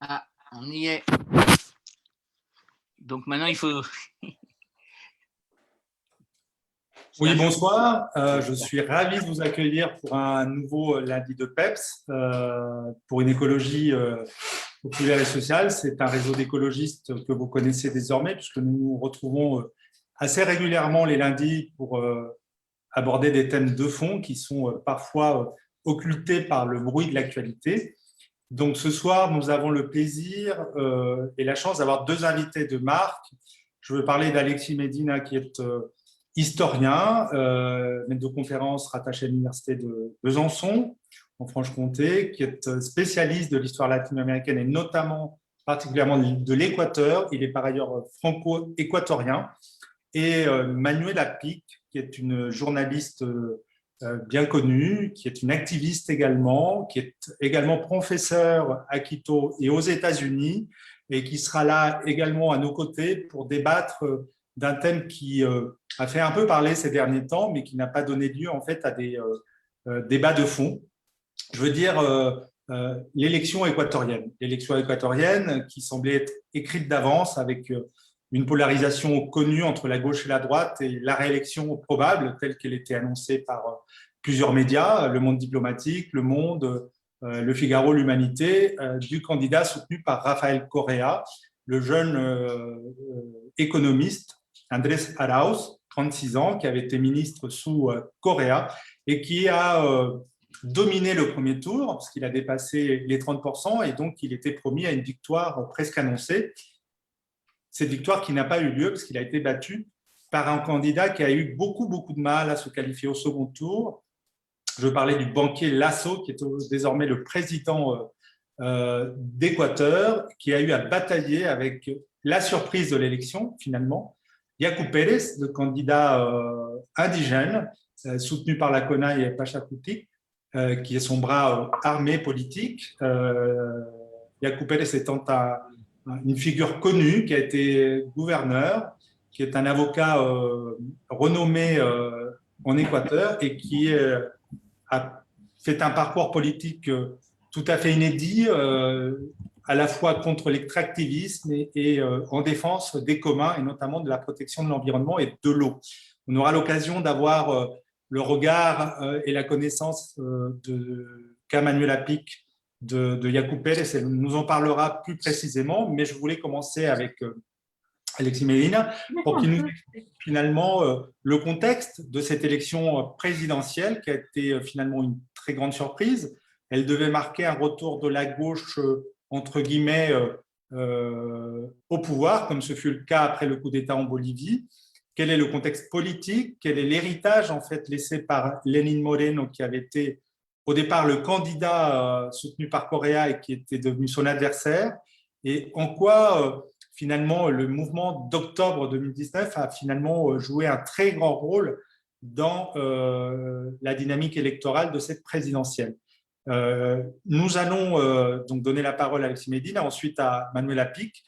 Ah, on y est. Donc maintenant, il faut... Oui, bonsoir. Je suis ravi de vous accueillir pour un nouveau lundi de PEPS pour une écologie populaire et sociale. C'est un réseau d'écologistes que vous connaissez désormais puisque nous nous retrouvons assez régulièrement les lundis pour aborder des thèmes de fond qui sont parfois occultés par le bruit de l'actualité. Donc ce soir, nous avons le plaisir et la chance d'avoir deux invités de marque. Je veux parler d'Alexis Medina qui est historien, maître de conférence rattaché à l'université de Besançon, en Franche-Comté, qui est spécialiste de l'histoire latino-américaine et notamment particulièrement de l'Équateur. Il est par ailleurs franco-équatorien. Et Manuela Pic, qui est une journaliste bien connue, qui est une activiste également, qui est également professeure à Quito et aux États-Unis, et qui sera là également à nos côtés pour débattre d'un thème qui a fait un peu parler ces derniers temps, mais qui n'a pas donné lieu en fait à des débats de fond. Je veux dire l'élection équatorienne. L'élection équatorienne qui semblait être écrite d'avance avec une polarisation connue entre la gauche et la droite et la réélection probable telle qu'elle était annoncée par plusieurs médias, Le Monde diplomatique, Le Monde, Le Figaro, l'Humanité, du candidat soutenu par Rafael Correa, le jeune économiste Andrés Arauz, 36 ans, qui avait été ministre sous Correa et qui a dominé le premier tour, parce qu'il a dépassé les 30%, et donc il était promis à une victoire presque annoncée. Cette victoire qui n'a pas eu lieu, parce qu'il a été battu par un candidat qui a eu beaucoup de mal à se qualifier au second tour. Je parlais du banquier Lasso, qui est désormais le président d'Équateur, qui a eu à batailler avec la surprise de l'élection, finalement. Yacu Pérez, le candidat indigène, soutenu par la CONA et Pachacutic, qui est son bras armé politique. Yacu Pérez étant une figure connue, qui a été gouverneur, qui est un avocat renommé en Équateur et qui a fait un parcours politique tout à fait inédit, à la fois contre l'extractivisme et en défense des communs, et notamment de la protection de l'environnement et de l'eau. On aura l'occasion d'avoir le regard et la connaissance qu'a Manuela Pic de Yacu Pérez. Elle nous en parlera plus précisément, mais je voulais commencer avec Alexis Medina pour qu'il nous explique finalement le contexte de cette élection présidentielle qui a été finalement une très grande surprise. Elle devait marquer un retour de la gauche, entre guillemets, au pouvoir, comme ce fut le cas après le coup d'État en Bolivie. Quel est le contexte politique? Quel est l'héritage en fait laissé par Lenín Moreno, qui avait été au départ le candidat soutenu par Correa et qui était devenu son adversaire? Et en quoi finalement le mouvement d'octobre 2019 a finalement joué un très grand rôle dans la dynamique électorale de cette présidentielle? Nous allons donc donner la parole à Alexis Medina, ensuite à Manuela Pic,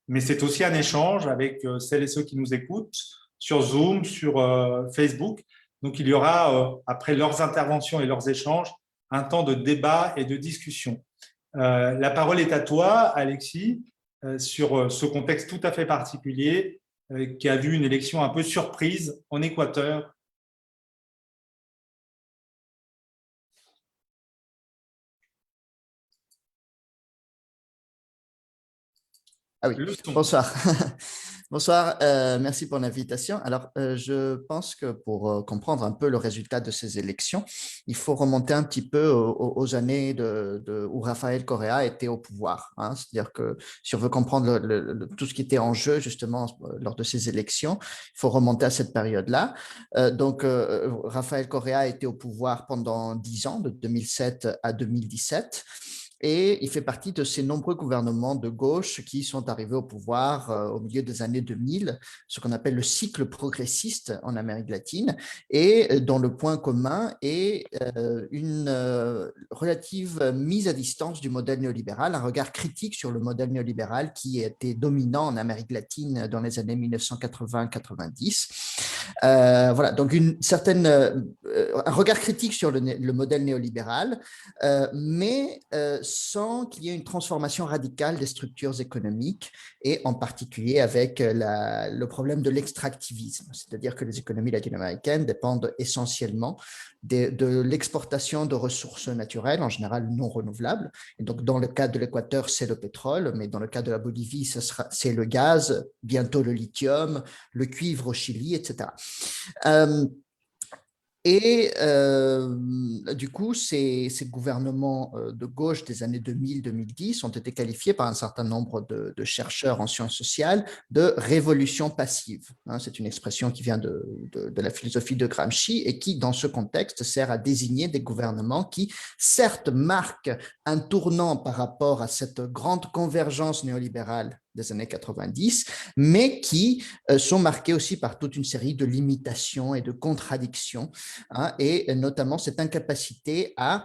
mais c'est aussi un échange avec celles et ceux qui nous écoutent sur Zoom, sur Facebook. Donc, il y aura, après leurs interventions et leurs échanges, un temps de débat et de discussion. La parole est à toi, Alexis, sur ce contexte tout à fait particulier qui a vu une élection un peu surprise en Équateur. Ah oui, bonsoir. Bonsoir, merci pour l'invitation. Alors, je pense que pour comprendre un peu le résultat de ces élections, il faut remonter un petit peu aux années où Rafael Correa était au pouvoir. Hein. C'est-à-dire que si on veut comprendre tout ce qui était en jeu justement lors de ces élections, il faut remonter à cette période-là. Donc, Rafael Correa était au pouvoir pendant 10 ans, de 2007 à 2017. Et il fait partie de ces nombreux gouvernements de gauche qui sont arrivés au pouvoir au milieu des années 2000, ce qu'on appelle le cycle progressiste en Amérique latine, et dont le point commun est une relative mise à distance du modèle néolibéral, un regard critique sur le modèle néolibéral qui était dominant en Amérique latine dans les années 1980-90. Voilà, donc un regard critique sur le modèle néolibéral, mais sans qu'il y ait une transformation radicale des structures économiques et en particulier avec le problème de l'extractivisme, c'est-à-dire que les économies latino-américaines dépendent essentiellement de l'exportation de ressources naturelles, en général non renouvelables. Et donc, dans le cas de l'Équateur, c'est le pétrole, mais dans le cas de la Bolivie, c'est le gaz, bientôt le lithium, le cuivre au Chili, etc. Du coup, ces gouvernements de gauche des années 2000-2010 ont été qualifiés par un certain nombre de chercheurs en sciences sociales de révolution passive. C'est une expression qui vient de la philosophie de Gramsci et qui, dans ce contexte, sert à désigner des gouvernements qui, certes, marquent un tournant par rapport à cette grande convergence néolibérale des années 90, mais qui sont marqués aussi par toute une série de limitations et de contradictions, et notamment cette incapacité à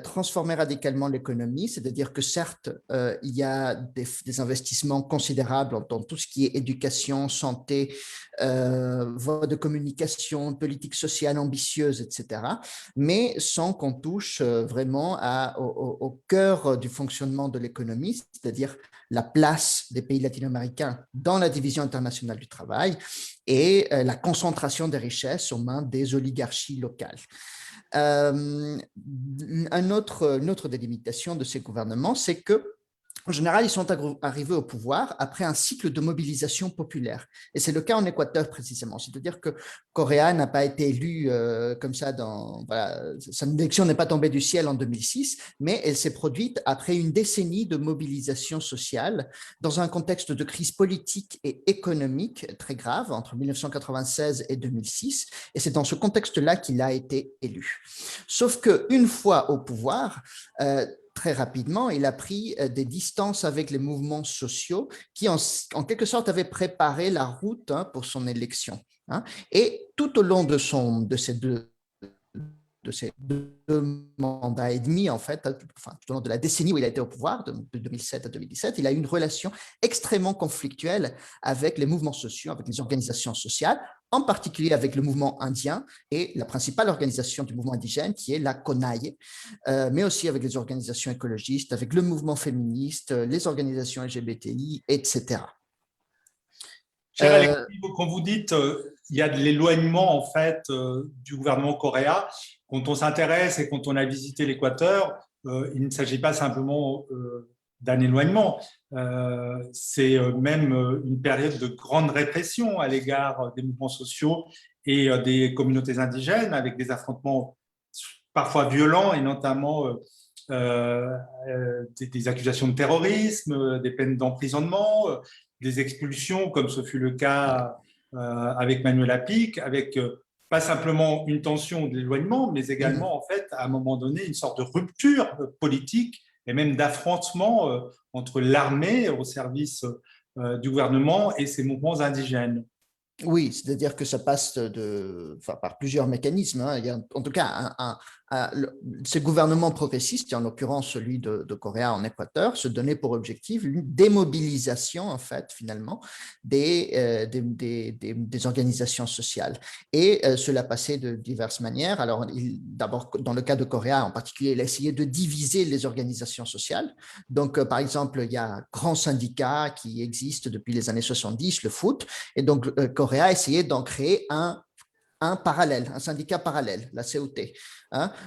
transformer radicalement l'économie, c'est-à-dire que certes, il y a des investissements considérables dans tout ce qui est éducation, santé, voies de communication, politique sociale ambitieuse, etc., mais sans qu'on touche vraiment au cœur du fonctionnement de l'économie, c'est-à-dire la place des pays latino-américains dans la division internationale du travail et la concentration des richesses aux mains des oligarchies locales. Une autre délimitation de ces gouvernements, c'est que en général, ils sont arrivés au pouvoir après un cycle de mobilisation populaire. Et c'est le cas en Équateur précisément. C'est-à-dire que Correa n'a pas été élu comme ça sa élection n'est pas tombée du ciel en 2006, mais elle s'est produite après une décennie de mobilisation sociale dans un contexte de crise politique et économique très grave entre 1996 et 2006. Et c'est dans ce contexte-là qu'il a été élu. Sauf qu'une fois au pouvoir, très rapidement, il a pris des distances avec les mouvements sociaux qui, en quelque sorte, avaient préparé la route pour son élection. Et tout au long de ces deux mandats et demi, en fait, tout au long de la décennie où il a été au pouvoir, de 2007 à 2017, il a eu une relation extrêmement conflictuelle avec les mouvements sociaux, avec les organisations sociales, en particulier avec le mouvement indien et la principale organisation du mouvement indigène qui est la CONAIE, mais aussi avec les organisations écologistes, avec le mouvement féministe, les organisations LGBTI, etc. Cher Alexis, quand vous dites il y a de l'éloignement en fait du gouvernement coréen, quand on s'intéresse et quand on a visité l'Équateur, il ne s'agit pas simplement d'un éloignement, c'est même une période de grande répression à l'égard des mouvements sociaux et des communautés indigènes, avec des affrontements parfois violents et notamment des accusations de terrorisme, des peines d'emprisonnement, des expulsions, comme ce fut le cas avec Manuel Apic, avec pas simplement une tension de l'éloignement, mais également, en fait, à un moment donné, une sorte de rupture politique et même d'affrontement entre l'armée au service du gouvernement et ces mouvements indigènes. Oui, c'est-à-dire que ça passe par plusieurs mécanismes. Il y a en tout cas ces gouvernements progressistes, et en l'occurrence celui de Correa en Équateur, se donnaient pour objectif une démobilisation, en fait, finalement, des organisations sociales. Et cela passait de diverses manières. Alors, d'abord, dans le cas de Correa en particulier, il a essayé de diviser les organisations sociales. Donc, par exemple, il y a un grand syndicat qui existe depuis les années 70, le FUT, et donc Correa a essayé d'en créer un parallèle, un syndicat parallèle, la COT.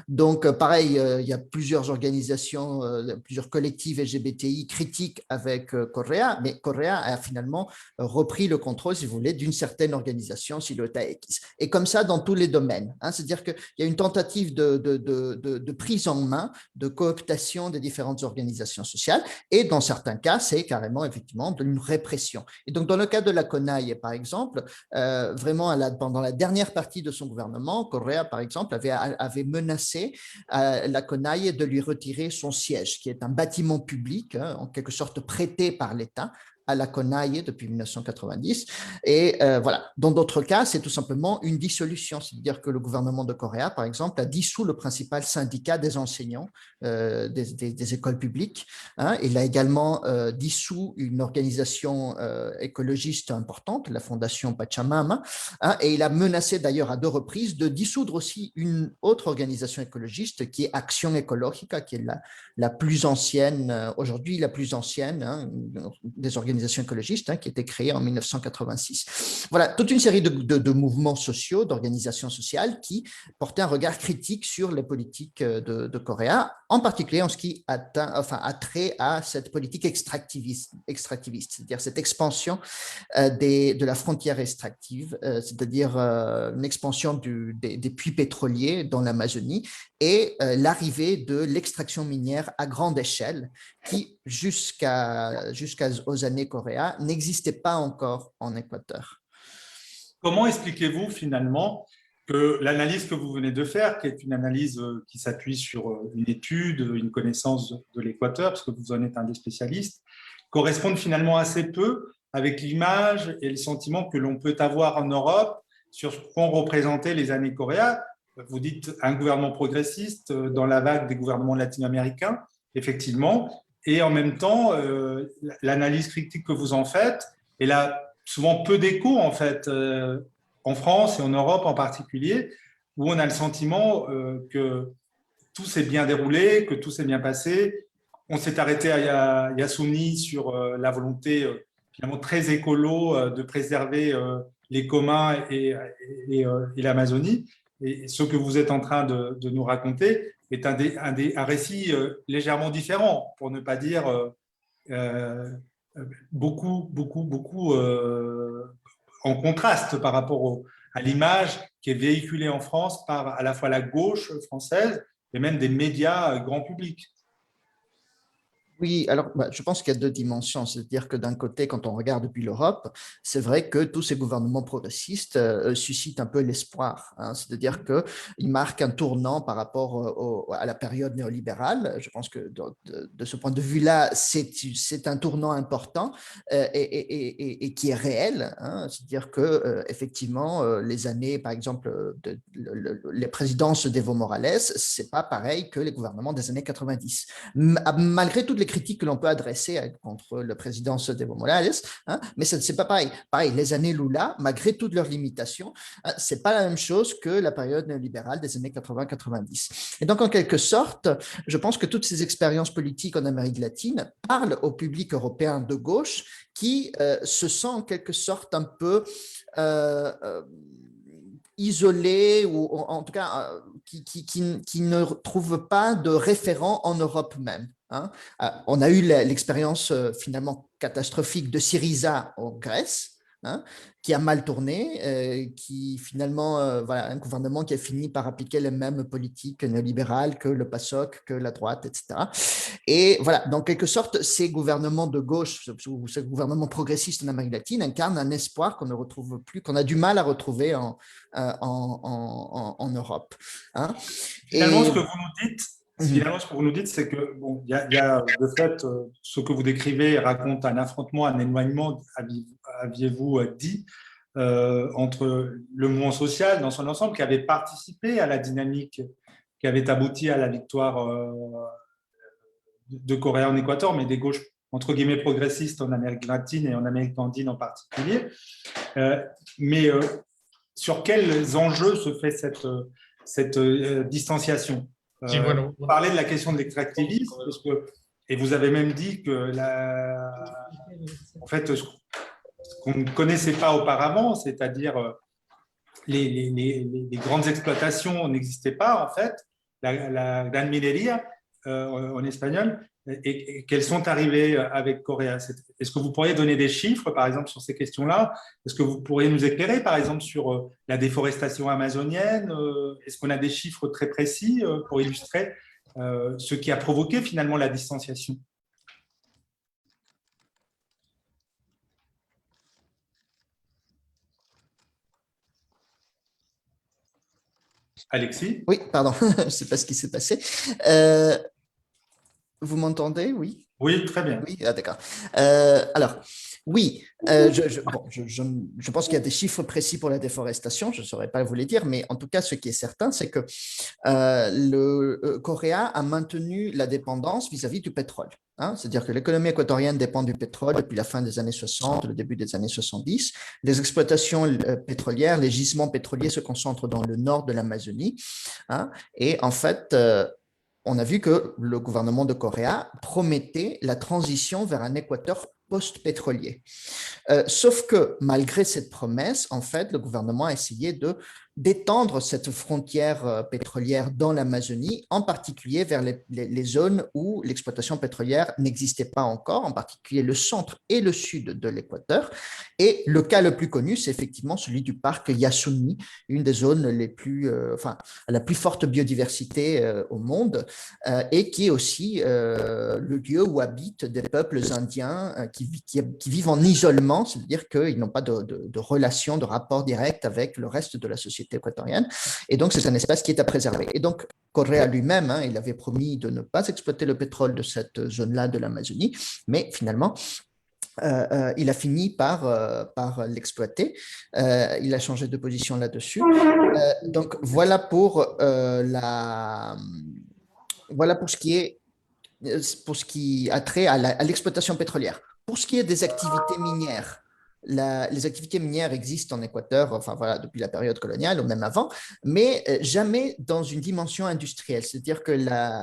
Donc, pareil, il y a plusieurs organisations, plusieurs collectifs LGBTI critiques avec Correa, mais Correa a finalement repris le contrôle, si vous voulez, d'une certaine organisation, Silota X. Et comme ça, dans tous les domaines. C'est-à-dire qu'il y a une tentative de prise en main, de cooptation des différentes organisations sociales, et dans certains cas, c'est carrément, effectivement, une répression. Et donc, dans le cas de la CONAIE, par exemple, vraiment, pendant la dernière partie de son gouvernement, Correa, par exemple, avait menacé la CONAIE de lui retirer son siège, qui est un bâtiment public, en quelque sorte prêté par l'État à la CONAIE depuis 1990. Et voilà, dans d'autres cas, c'est tout simplement une dissolution, c'est-à-dire que le gouvernement de Corée, par exemple, a dissous le principal syndicat des enseignants des écoles publiques. Hein. Il a également dissous une organisation écologiste importante, la Fondation Pachamama, hein, et il a menacé d'ailleurs à 2 reprises de dissoudre aussi une autre organisation écologiste qui est Action Ecologica, qui est la plus ancienne, aujourd'hui la plus ancienne, hein, des organisations écologistes, hein, qui a été créée en 1986. Voilà, toute une série de mouvements sociaux, d'organisations sociales qui portaient un regard critique sur les politiques de Corée, en particulier en ce qui a trait à cette politique extractiviste, c'est-à-dire cette expansion de la frontière extractive, c'est-à-dire une expansion des puits pétroliers dans l'Amazonie et l'arrivée de l'extraction minière à grande échelle qui, jusqu'aux années Corée, n'existait pas encore en Équateur. Comment expliquez-vous finalement que l'analyse que vous venez de faire, qui est une analyse qui s'appuie sur une étude, une connaissance de l'Équateur, parce que vous en êtes un des spécialistes, corresponde finalement assez peu avec l'image et le sentiment que l'on peut avoir en Europe sur ce qu'ont représenté les années Corée? Vous dites un gouvernement progressiste dans la vague des gouvernements latino-américains, effectivement, et en même temps, l'analyse critique que vous en faites, elle a souvent peu d'écho, en fait, en France et en Europe en particulier, où on a le sentiment que tout s'est bien déroulé, que tout s'est bien passé. On s'est arrêté à Yasuni sur la volonté finalement très écolo de préserver les communs et l'Amazonie. Et ce que vous êtes en train de nous raconter est un récit légèrement différent, pour ne pas dire beaucoup en contraste par rapport à l'image qui est véhiculée en France par à la fois la gauche française et même des médias grand public. Oui, alors je pense qu'il y a 2 dimensions. C'est-à-dire que d'un côté, quand on regarde depuis l'Europe, c'est vrai que tous ces gouvernements progressistes suscitent un peu l'espoir. Hein. C'est-à-dire qu'ils marquent un tournant par rapport à la période néolibérale. Je pense que de ce point de vue-là, c'est un tournant important et qui est réel. Hein. C'est-à-dire que effectivement, les années, par exemple, les présidences d'Evo Morales, c'est pas pareil que les gouvernements des années 90. Malgré toutes les critiques que l'on peut adresser contre la présidence d'Evo Morales, hein, mais ce n'est pas pareil. Pareil, les années Lula, malgré toutes leurs limitations, hein, ce n'est pas la même chose que la période néolibérale des années 80-90. Et donc, en quelque sorte, je pense que toutes ces expériences politiques en Amérique latine parlent au public européen de gauche qui se sent en quelque sorte un peu isolés ou en tout cas qui ne trouvent pas de référent en Europe même. Hein. On a eu l'expérience finalement catastrophique de Syriza en Grèce, hein, qui a mal tourné, qui finalement, voilà, un gouvernement qui a fini par appliquer les mêmes politiques néolibérales que le PASOK, que la droite, etc. Et voilà, dans quelque sorte, ces gouvernements de gauche, ou ces gouvernements progressistes en Amérique latine incarnent un espoir qu'on ne retrouve plus, qu'on a du mal à retrouver en Europe. Hein. Finalement, ce que vous nous dites, c'est que bon, y a de fait ce que vous décrivez raconte un affrontement, un éloignement, aviez-vous dit, entre le mouvement social dans son ensemble qui avait participé à la dynamique qui avait abouti à la victoire de Corée en Équateur, mais des gauches entre guillemets progressistes en Amérique latine et en Amérique andine en particulier. Mais sur quels enjeux se fait cette distanciation? Vous parlez de la question de l'extractivisme, et vous avez même dit que en fait, ce qu'on ne connaissait pas auparavant, c'est-à-dire les grandes exploitations n'existaient pas, en fait, la gran minería en espagnol, et qu'elles sont arrivées avec Corée. Est-ce que vous pourriez donner des chiffres, par exemple, sur ces questions-là? Est-ce que vous pourriez nous éclairer, par exemple, sur la déforestation amazonienne? Est-ce qu'on a des chiffres très précis pour illustrer ce qui a provoqué finalement la distanciation? Alexis? Oui, pardon, je ne sais pas ce qui s'est passé. Vous m'entendez? Oui. Oui, très bien. Oui, d'accord. Alors, Oui, je pense qu'il y a des chiffres précis pour la déforestation, je ne saurais pas vous les dire, mais en tout cas, ce qui est certain, c'est que le Coréa a maintenu la dépendance vis-à-vis du pétrole. Hein, c'est-à-dire que l'économie équatorienne dépend du pétrole depuis la fin des années 60, le début des années 70. Les exploitations pétrolières, les gisements pétroliers se concentrent dans le nord de l'Amazonie. Hein, et en fait, on a vu que le gouvernement de Coréa promettait la transition vers un Équateur post-pétrolier. Sauf que malgré cette promesse, en fait, le gouvernement a essayé d'étendre cette frontière pétrolière dans l'Amazonie, en particulier vers les zones où l'exploitation pétrolière n'existait pas encore, en particulier le centre et le sud de l'Équateur. Et le cas le plus connu, c'est effectivement celui du parc Yasuni, une des zones la plus forte biodiversité au monde, et qui est aussi le lieu où habitent des peuples indiens qui vivent en isolement, c'est-à-dire qu'ils n'ont pas de relation, de rapport direct avec le reste de la société équatorienne. Et donc, c'est un espace qui est à préserver. Et donc, Correa lui-même, il avait promis de ne pas exploiter le pétrole de cette zone-là de l'Amazonie, mais finalement, il a fini par l'exploiter. Il a changé de position là-dessus. Donc, voilà pour ce qui a trait à l'exploitation pétrolière. Pour ce qui est des activités minières, les activités minières existent en Équateur, enfin voilà, depuis la période coloniale ou même avant, mais jamais dans une dimension industrielle. C'est-à-dire que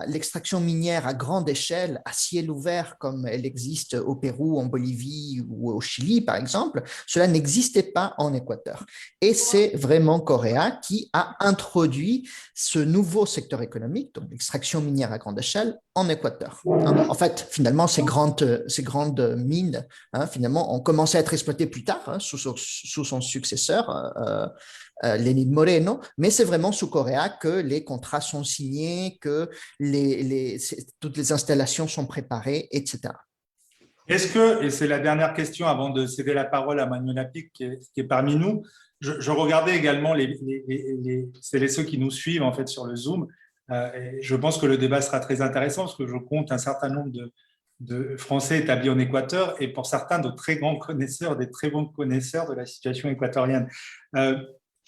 l'extraction minière à grande échelle, à ciel ouvert, comme elle existe au Pérou, en Bolivie ou au Chili, par exemple, cela n'existait pas en Équateur. Et c'est vraiment Correa qui a introduit ce nouveau secteur économique, donc l'extraction minière à grande échelle, en Équateur. En fait, finalement, ces grandes mines, finalement, ont commencé à être exploitées plus tard, sous son successeur, Lenín Moreno, mais c'est vraiment sous Correa que les contrats sont signés, que toutes les installations sont préparées, etc. Est-ce que, et c'est la dernière question avant de céder la parole à Manuela Pic, qui est parmi nous, je regardais également ceux qui nous suivent en fait sur le Zoom, et je pense que le débat sera très intéressant parce que je compte un certain nombre de Français établis en Équateur et pour certains de très grands connaisseurs, des très bons connaisseurs de la situation équatorienne.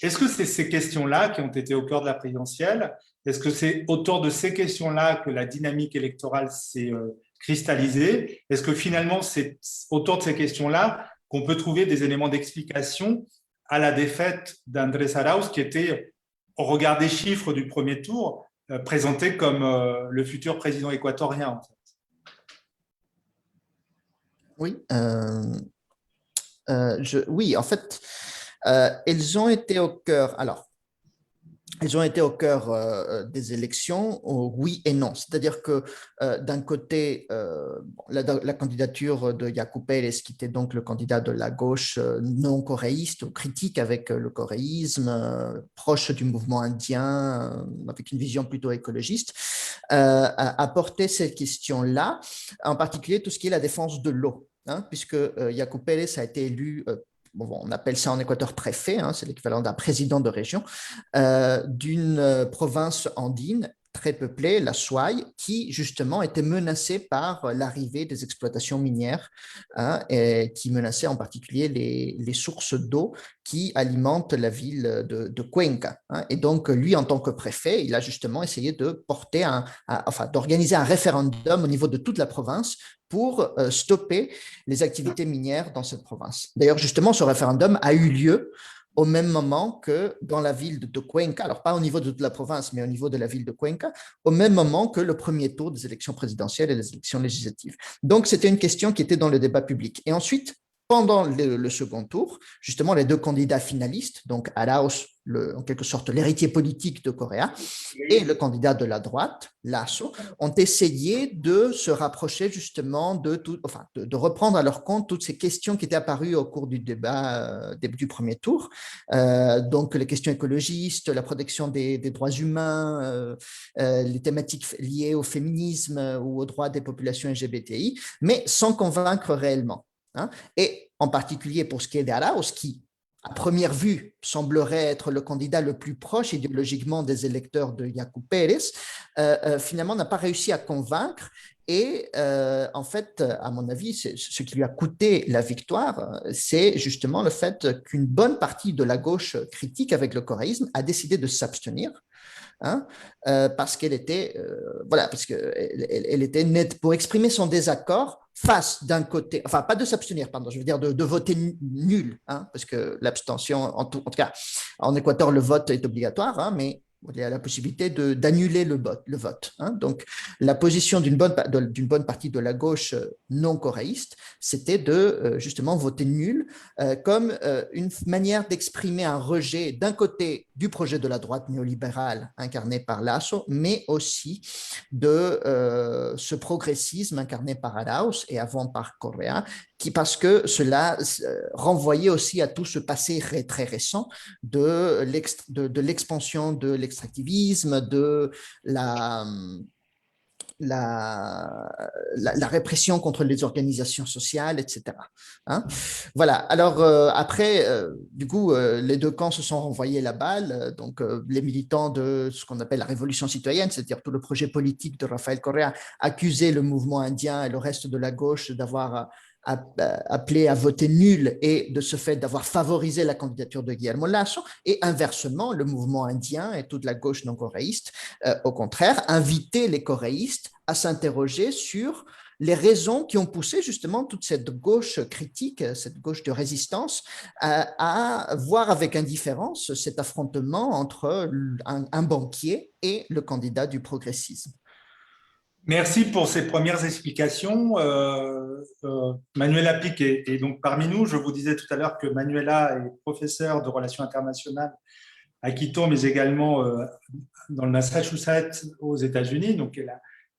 Est-ce que c'est ces questions-là qui ont été au cœur de la présidentielle? Est-ce que c'est autour de ces questions-là que la dynamique électorale s'est cristallisée? Est-ce que finalement, c'est autour de ces questions-là qu'on peut trouver des éléments d'explication à la défaite d'Andrés Arauz, qui était, au regard des chiffres du premier tour, présenté comme le futur président équatorien, en fait? Oui, oui, en fait, elles ont été au cœur. Alors, elles ont été au cœur des élections, oui et non. C'est-à-dire que d'un côté, la candidature de Yacu Pérez, qui était donc le candidat de la gauche non coréiste, ou critique avec le coréisme, proche du mouvement indien, avec une vision plutôt écologiste, a porté ces questions-là, en particulier tout ce qui est la défense de l'eau. Puisque Yacu Pérez a été élu on appelle ça en Équateur préfet, c'est l'équivalent d'un président de région, d'une province andine très peuplée, la Suay, qui justement était menacée par l'arrivée des exploitations minières, et qui menaçait en particulier les sources d'eau qui alimentent la ville de Cuenca. Et donc, lui, en tant que préfet, il a justement essayé de porter d'organiser un référendum au niveau de toute la province pour stopper les activités minières dans cette province. D'ailleurs, justement, ce référendum a eu lieu au même moment que dans la ville de Cuenca, alors pas au niveau de toute la province, mais au niveau de la ville de Cuenca, au même moment que le premier tour des élections présidentielles et des élections législatives. Donc, c'était une question qui était dans le débat public. Et ensuite, pendant le second tour, justement, les deux candidats finalistes, donc Arauz, en quelque sorte l'héritier politique de Correa, et le candidat de la droite, Lasso, ont essayé de se rapprocher justement de reprendre à leur compte toutes ces questions qui étaient apparues au cours du débat du premier tour. Donc, les questions écologistes, la protection des droits humains, les thématiques liées au féminisme ou aux droits des populations LGBTI, mais sans convaincre réellement. Et en particulier pour ce qui est d'Arauz, qui à première vue, semblerait être le candidat le plus proche idéologiquement des électeurs de Yacu Pérez, finalement n'a pas réussi à convaincre. Et en fait, à mon avis, ce qui lui a coûté la victoire, c'est justement le fait qu'une bonne partie de la gauche critique avec le coréisme a décidé de s'abstenir. Hein, parce qu'elle était, voilà, parce elle était nette pour exprimer son désaccord face d'un côté, enfin pas de s'abstenir, pardon, je veux dire de voter nul, hein, parce que l'abstention, en tout cas, en Équateur, le vote est obligatoire, hein, mais il y a la possibilité d'annuler le vote. Hein. Donc, la position d'une bonne partie de la gauche non coréiste, c'était de justement voter nul comme une manière d'exprimer un rejet d'un côté du projet de la droite néolibérale incarné par Lasso, mais aussi de ce progressisme incarné par Arauz et avant par Correa, parce que cela renvoyait aussi à tout ce passé très récent de l'expansion de l'extractivisme, de la répression contre les organisations sociales, etc. Hein, voilà. Alors après, du coup, les deux camps se sont renvoyés la balle. Donc, les militants de ce qu'on appelle la révolution citoyenne, c'est-à-dire tout le projet politique de Rafael Correa, accusaient le mouvement indien et le reste de la gauche d'avoir appelé à voter nul et de ce fait d'avoir favorisé la candidature de Guillermo Lasso, et inversement, le mouvement indien et toute la gauche non coréiste, au contraire, invitaient les coréistes à s'interroger sur les raisons qui ont poussé justement toute cette gauche critique, cette gauche de résistance, à voir avec indifférence cet affrontement entre un banquier et le candidat du progressisme. Merci pour ces premières explications. Manuela Pic est donc parmi nous. Je vous disais tout à l'heure que Manuela est professeure de relations internationales à Quito, mais également dans le Massachusetts aux États-Unis. Donc,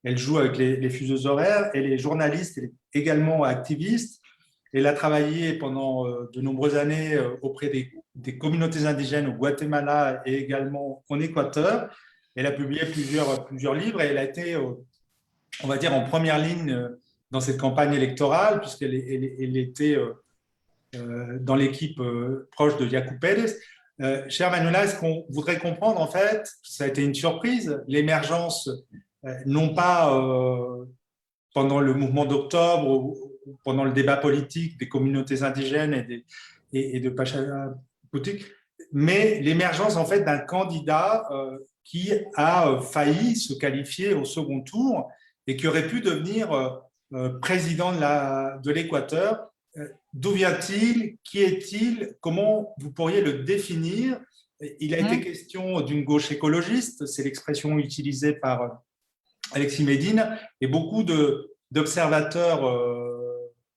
elle joue avec les fuseaux horaires. Elle est journaliste, elle est également activiste. Elle a travaillé pendant de nombreuses années auprès des communautés indigènes au Guatemala et également en Équateur. Elle a publié plusieurs livres et elle a été, on va dire, en première ligne dans cette campagne électorale, puisqu'elle était dans l'équipe proche de Yacu Pérez. Cher Manuela, est-ce qu'on voudrait comprendre, en fait, ça a été une surprise, l'émergence, non pas pendant le mouvement d'octobre ou pendant le débat politique des communautés indigènes et de Pachakutik, mais l'émergence, en fait, d'un candidat qui a failli se qualifier au second tour et qui aurait pu devenir président de l'Équateur. D'où vient-il? Qui est-il? Comment vous pourriez le définir? Il a été question d'une gauche écologiste, c'est l'expression utilisée par Alexis Médine, et beaucoup d'observateurs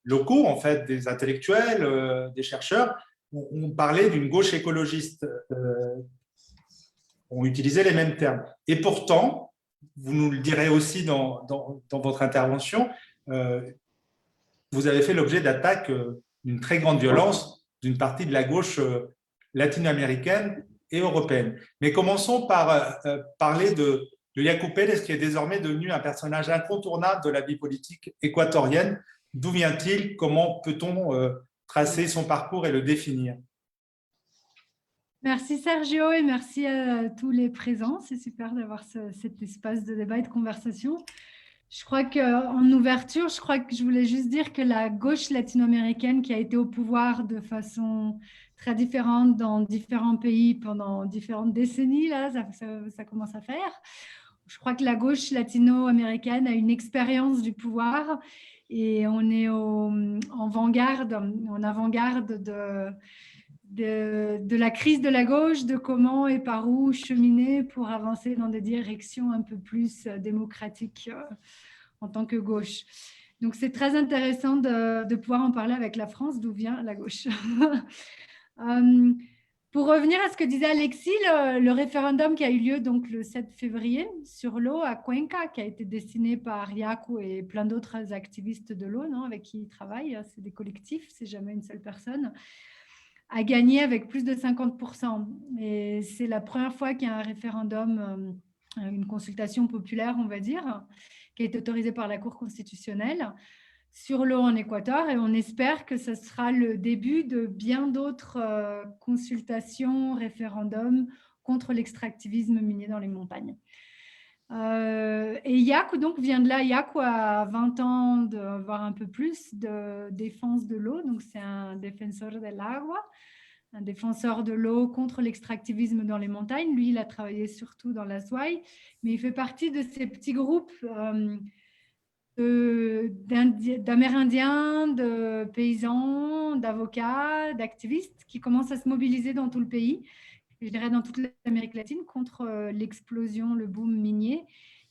locaux, en fait, des intellectuels, des chercheurs, ont parlé d'une gauche écologiste, ont utilisé les mêmes termes. Et pourtant, vous nous le direz aussi dans votre intervention, vous avez fait l'objet d'attaques d'une très grande violence d'une partie de la gauche latino-américaine et européenne. Mais commençons par parler de Yacu Pérez, qui est désormais devenu un personnage incontournable de la vie politique équatorienne. D'où vient-il? Comment peut-on tracer son parcours et le définir? Merci Sergio et merci à tous les présents. C'est super d'avoir cet espace de débat et de conversation. Je crois qu'en ouverture, je voulais juste dire que la gauche latino-américaine qui a été au pouvoir de façon très différente dans différents pays pendant différentes décennies, là, ça commence à faire. Je crois que la gauche latino-américaine a une expérience du pouvoir et on est en avant-garde de la crise de la gauche, de comment et par où cheminer pour avancer dans des directions un peu plus démocratiques en tant que gauche. Donc, c'est très intéressant de pouvoir en parler avec la France, d'où vient la gauche. Pour revenir à ce que disait Alexis, le référendum qui a eu lieu donc, le 7 février sur l'eau à Cuenca, qui a été dessiné par Yacu et plein d'autres activistes de l'eau avec qui il travaille, c'est des collectifs, c'est jamais une seule personne, a gagné avec plus de 50%. Et c'est la première fois qu'il y a un référendum, une consultation populaire, on va dire, qui a été autorisée par la Cour constitutionnelle sur l'eau en Équateur et on espère que ce sera le début de bien d'autres consultations, référendums contre l'extractivisme minier dans les montagnes. Et IACU donc vient de là. IACU a 20 ans, voire un peu plus, de défense de l'eau. Donc c'est un défenseur del agua, un défenseur de l'eau contre l'extractivisme dans les montagnes. Lui, il a travaillé surtout dans l'Azuay, mais il fait partie de ces petits groupes d'Amérindiens, de paysans, d'avocats, d'activistes qui commencent à se mobiliser dans tout le pays, je dirais dans toute l'Amérique latine, contre l'explosion, le boom minier,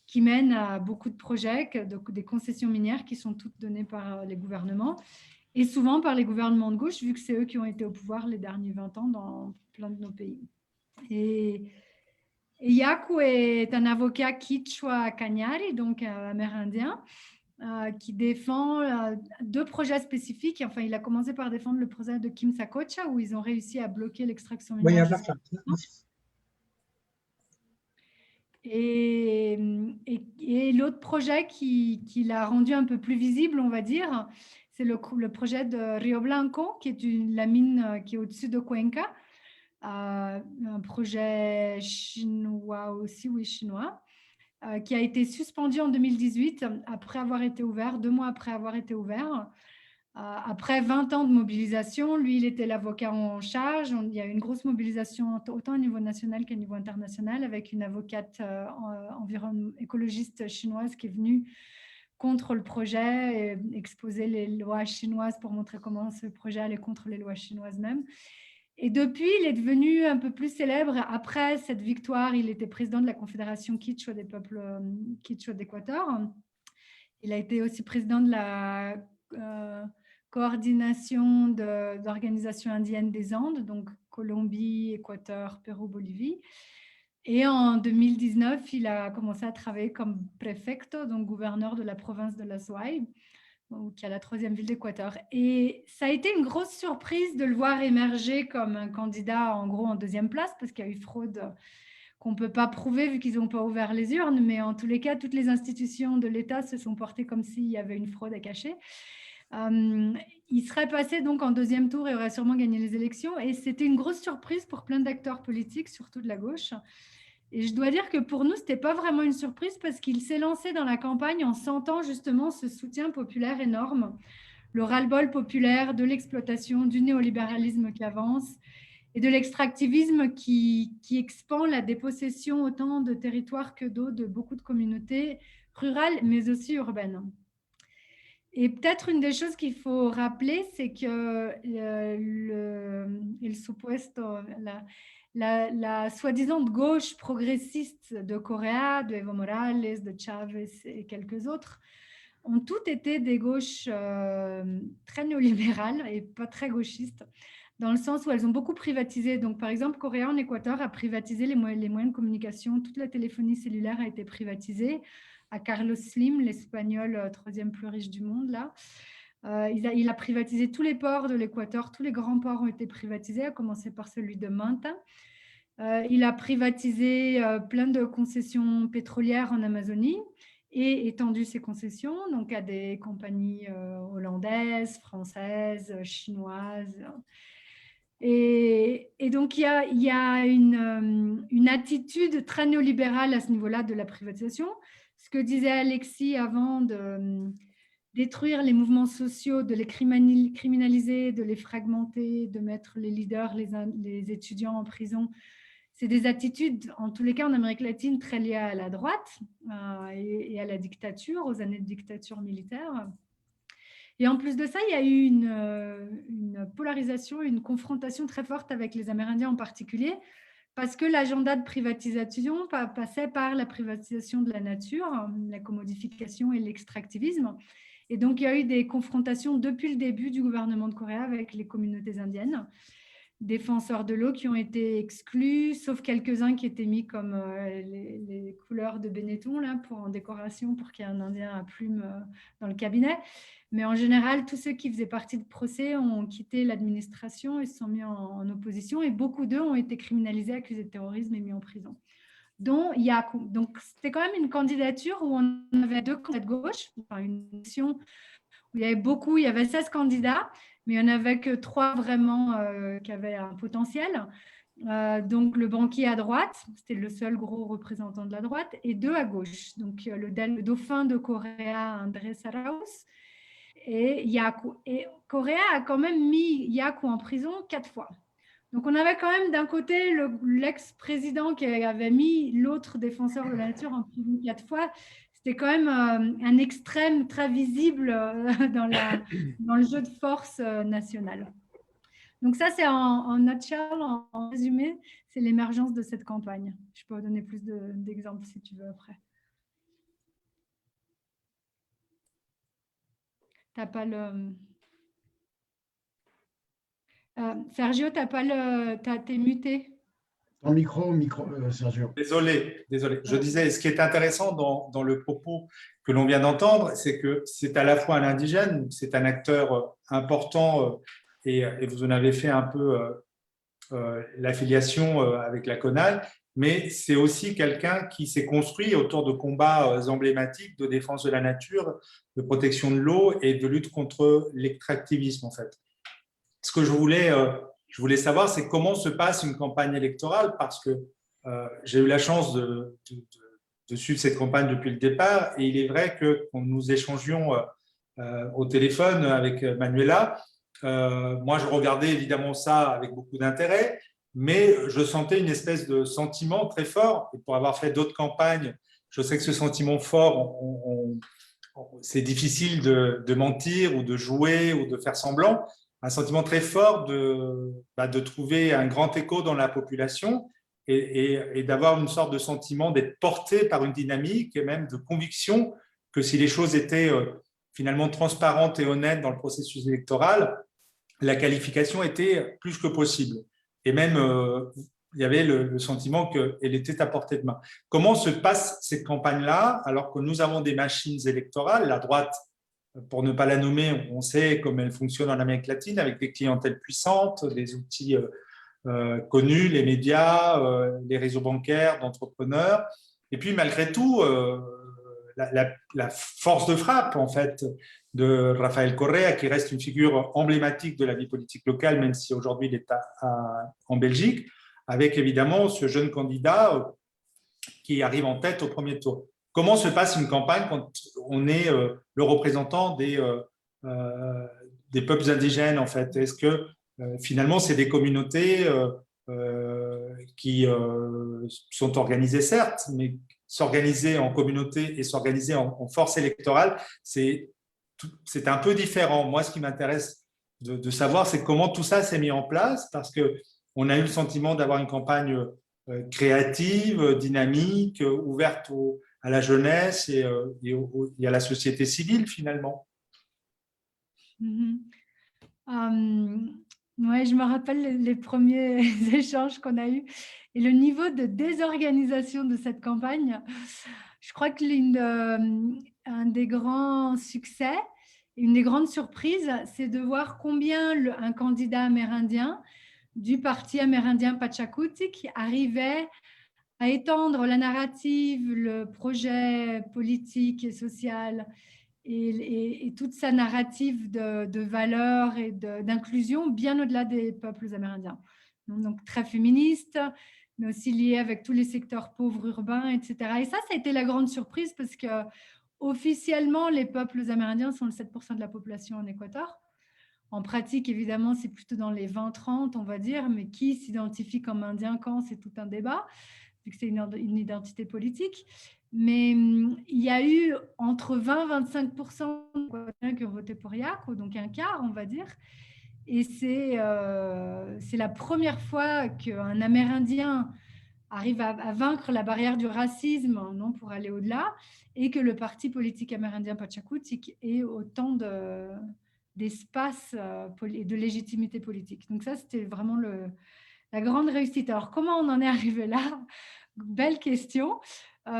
qui mène à beaucoup de projets, des concessions minières qui sont toutes données par les gouvernements, et souvent par les gouvernements de gauche, vu que c'est eux qui ont été au pouvoir les derniers 20 ans dans plein de nos pays. Et IACU est un avocat quichua cañari, donc amérindien, qui défend deux projets spécifiques. Enfin, il a commencé par défendre le projet de Quimsacocha, où ils ont réussi à bloquer l'extraction minière. Et l'autre projet qu'il a rendu un peu plus visible, on va dire, c'est le projet de Rio Blanco, qui est la mine qui est au-dessus de Cuenca, un projet chinois aussi, oui, chinois, qui a été suspendu en 2018 après avoir été ouvert, 2 mois après avoir été ouvert. Après 20 ans de mobilisation, lui, il était l'avocat en charge. Il y a eu une grosse mobilisation autant au niveau national qu'au niveau international, avec une avocate écologiste chinoise qui est venue contre le projet et exposer les lois chinoises pour montrer comment ce projet allait contre les lois chinoises même. Et depuis, il est devenu un peu plus célèbre. Après cette victoire, il était président de la Confédération Quichua des peuples Quichua d'Équateur. Il a été aussi président de la coordination d'organisations indiennes des Andes, donc Colombie, Équateur, Pérou, Bolivie. Et en 2019, il a commencé à travailler comme préfecto, donc gouverneur de la province de l'Azuay, qui est la 3e ville d'Équateur. Et ça a été une grosse surprise de le voir émerger comme un candidat, en gros, en 2e place, parce qu'il y a eu fraude qu'on ne peut pas prouver vu qu'ils n'ont pas ouvert les urnes, mais en tous les cas, toutes les institutions de l'État se sont portées comme s'il y avait une fraude à cacher. Il serait passé donc en 2e tour et aurait sûrement gagné les élections. Et c'était une grosse surprise pour plein d'acteurs politiques, surtout de la gauche. Et je dois dire que pour nous, ce n'était pas vraiment une surprise parce qu'il s'est lancé dans la campagne en sentant justement ce soutien populaire énorme, le ras-le-bol populaire de l'exploitation, du néolibéralisme qui avance et de l'extractivisme qui expand la dépossession autant de territoires que d'eau de beaucoup de communautés rurales, mais aussi urbaines. Et peut-être une des choses qu'il faut rappeler, c'est que la soi-disant gauche progressiste de Correa, de Evo Morales, de Chavez et quelques autres, ont toutes été des gauches très néolibérales et pas très gauchistes, dans le sens où elles ont beaucoup privatisé. Donc, par exemple, Correa en Équateur a privatisé les moyens de communication. Toute la téléphonie cellulaire a été privatisée. À Carlos Slim, l'Espagnol 3e plus riche du monde, là. Il a privatisé tous les ports de l'Équateur. Tous les grands ports ont été privatisés, à commencer par celui de Manta. Il a privatisé plein de concessions pétrolières en Amazonie et étendu ses concessions donc à des compagnies hollandaises, françaises, chinoises. Et donc, il y a une attitude très néolibérale à ce niveau-là de la privatisation. Ce que disait Alexis avant de détruire les mouvements sociaux, de les criminaliser, de les fragmenter, de mettre les leaders, les étudiants en prison, c'est des attitudes, en tous les cas en Amérique latine, très liées à la droite et à la dictature, aux années de dictature militaire. Et en plus de ça, il y a eu une polarisation, une confrontation très forte avec les Amérindiens en particulier, parce que l'agenda de privatisation passait par la privatisation de la nature, la commodification et l'extractivisme. Et donc, il y a eu des confrontations depuis le début du gouvernement de Corée avec les communautés indiennes, défenseurs de l'eau qui ont été exclus, sauf quelques-uns qui étaient mis comme les couleurs de Benetton là, en décoration pour qu'il y ait un Indien à plumes dans le cabinet. Mais en général, tous ceux qui faisaient partie de procès ont quitté l'administration et se sont mis en opposition et beaucoup d'eux ont été criminalisés, accusés de terrorisme et mis en prison. dont Yaku. Donc, c'était quand même une candidature où on avait 2 candidats de gauche, enfin une élection où il y avait beaucoup, il y avait 16 candidats, mais il n'y en avait que 3 vraiment qui avaient un potentiel. Donc, le banquier à droite, c'était le seul gros représentant de la droite, et 2 à gauche. Donc, le dauphin de Corée, Andrés Arauz, et Yaku. Et Corée a quand même mis Yaku en prison 4 fois. Donc, on avait quand même d'un côté l'ex-président qui avait mis l'autre défenseur de la nature en prison 4 fois. C'était quand même un extrême très visible dans le jeu de force national. Donc ça, c'est en nutshell, en résumé, c'est l'émergence de cette campagne. Je peux vous donner plus d'exemples si tu veux après. T'as pas le... Sergio, t'es muté. Ton micro, Sergio. Désolé. Je disais, ce qui est intéressant dans le propos que l'on vient d'entendre, c'est que c'est à la fois un indigène, c'est un acteur important, et vous en avez fait un peu l'affiliation avec la CONAL, mais c'est aussi quelqu'un qui s'est construit autour de combats emblématiques de défense de la nature, de protection de l'eau et de lutte contre l'extractivisme, en fait. Ce que je voulais savoir, c'est comment se passe une campagne électorale, parce que j'ai eu la chance de suivre cette campagne depuis le départ, et il est vrai que quand nous échangions au téléphone avec Manuela, moi je regardais évidemment ça avec beaucoup d'intérêt, mais je sentais une espèce de sentiment très fort, et pour avoir fait d'autres campagnes, je sais que ce sentiment fort, c'est difficile de mentir ou de jouer ou de faire semblant, un sentiment très fort de trouver un grand écho dans la population et d'avoir une sorte de sentiment d'être porté par une dynamique et même de conviction que si les choses étaient finalement transparentes et honnêtes dans le processus électoral, la qualification était plus que possible. Et même, il y avait le sentiment qu'elle était à portée de main. Comment se passe cette campagne-là alors que nous avons des machines électorales, la droite, pour ne pas la nommer, on sait comment elle fonctionne en Amérique latine, avec des clientèles puissantes, des outils connus, les médias, les réseaux bancaires, d'entrepreneurs. Et puis, malgré tout, la force de frappe, en fait, de Rafael Correa, qui reste une figure emblématique de la vie politique locale, même si aujourd'hui il est en Belgique, avec évidemment ce jeune candidat qui arrive en tête au premier tour. Comment se passe une campagne quand on est le représentant des peuples indigènes, en fait? Est-ce que finalement, c'est des communautés qui sont organisées, certes, mais s'organiser en communauté et s'organiser en force électorale, c'est un peu différent. Moi, ce qui m'intéresse de savoir, c'est comment tout ça s'est mis en place, parce qu'on a eu le sentiment d'avoir une campagne créative, dynamique, ouverte à la jeunesse et à la société civile, finalement. Ouais, je me rappelle les premiers échanges qu'on a eus et le niveau de désorganisation de cette campagne. Je crois que un des grands succès, une des grandes surprises, c'est de voir combien un candidat amérindien du parti amérindien Pachakutik arrivait à étendre la narrative, le projet politique et social et toute sa narrative de valeurs et d'inclusion bien au-delà des peuples amérindiens. Donc très féministe, mais aussi lié avec tous les secteurs pauvres urbains, etc. Et ça a été la grande surprise parce que officiellement, les peuples amérindiens sont le 7% de la population en Équateur. En pratique, évidemment, c'est plutôt dans les 20-30, on va dire, mais qui s'identifie comme indien quand, c'est tout un débat, vu que c'est une identité politique. Mais il y a eu entre 20-25% qui ont voté pour Yaku, donc un quart, on va dire. Et c'est la première fois qu'un Amérindien arrive à vaincre la barrière du racisme, non, pour aller au-delà, et que le parti politique amérindien Pachakutik ait autant d'espace et de légitimité politique. Donc ça, c'était vraiment la grande réussite. Alors, comment on en est arrivé là? Belle question. C'est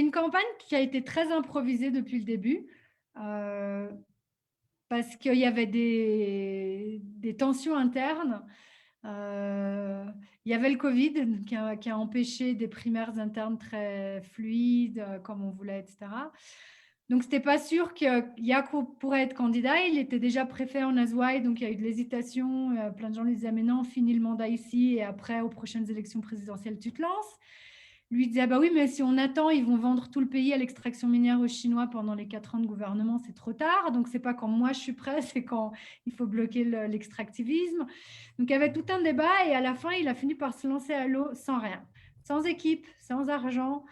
une campagne qui a été très improvisée depuis le début parce qu'il y avait des tensions internes Il y avait le Covid qui a empêché des primaires internes très fluides, comme on voulait, etc. Donc, ce n'était pas sûr que Yakou pourrait être candidat. Il était déjà préfet en Azouaï, donc il y a eu de l'hésitation. Plein de gens lui disaient, mais non, finis le mandat ici et après, aux prochaines élections présidentielles, tu te lances. Lui disait, bah oui, mais si on attend, ils vont vendre tout le pays à l'extraction minière aux Chinois pendant les 4 ans de gouvernement, c'est trop tard. Donc, ce n'est pas quand moi je suis prêt, c'est quand il faut bloquer l'extractivisme. Donc, il y avait tout un débat et à la fin, il a fini par se lancer à l'eau sans rien, sans équipe, sans argent,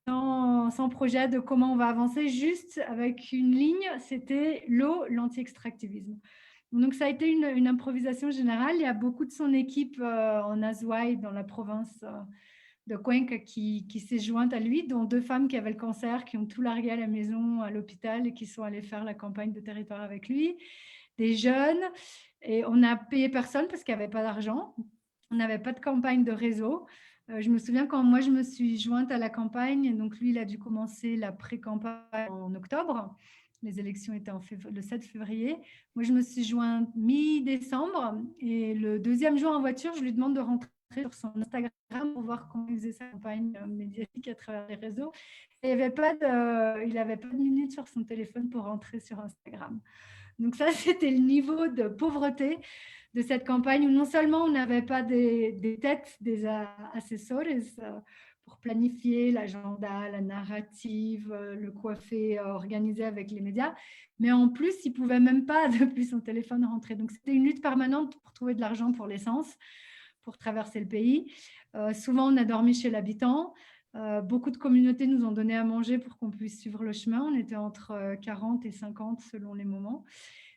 sans projet de comment on va avancer, juste avec une ligne, c'était l'eau, l'anti-extractivisme. Donc, ça a été une improvisation générale. Il y a beaucoup de son équipe en Azouaï, dans la province de Cuenca, qui s'est jointe à lui, dont 2 femmes qui avaient le cancer, qui ont tout largué à la maison, à l'hôpital et qui sont allées faire la campagne de territoire avec lui. Des jeunes. Et on n'a payé personne parce qu'il n'y avait pas d'argent. On n'avait pas de campagne de réseau. Je me souviens quand moi, je me suis jointe à la campagne, donc lui, il a dû commencer la pré-campagne en octobre. Les élections étaient le 7 février. Moi, je me suis jointe mi-décembre et le 2e jour en voiture, je lui demande de rentrer sur son Instagram pour voir comment il faisait sa campagne médiatique à travers les réseaux. Et il n'avait pas de minute sur son téléphone pour rentrer sur Instagram. Donc ça, c'était le niveau de pauvreté de cette campagne où non seulement on n'avait pas des têtes, des assessors pour planifier l'agenda, la narrative, le coiffer, organiser avec les médias, mais en plus, il ne pouvait même pas, depuis son téléphone, rentrer. Donc c'était une lutte permanente pour trouver de l'argent pour l'essence, pour traverser le pays. Souvent, on a dormi chez l'habitant. Beaucoup de communautés nous ont donné à manger pour qu'on puisse suivre le chemin. On était entre 40 et 50 selon les moments.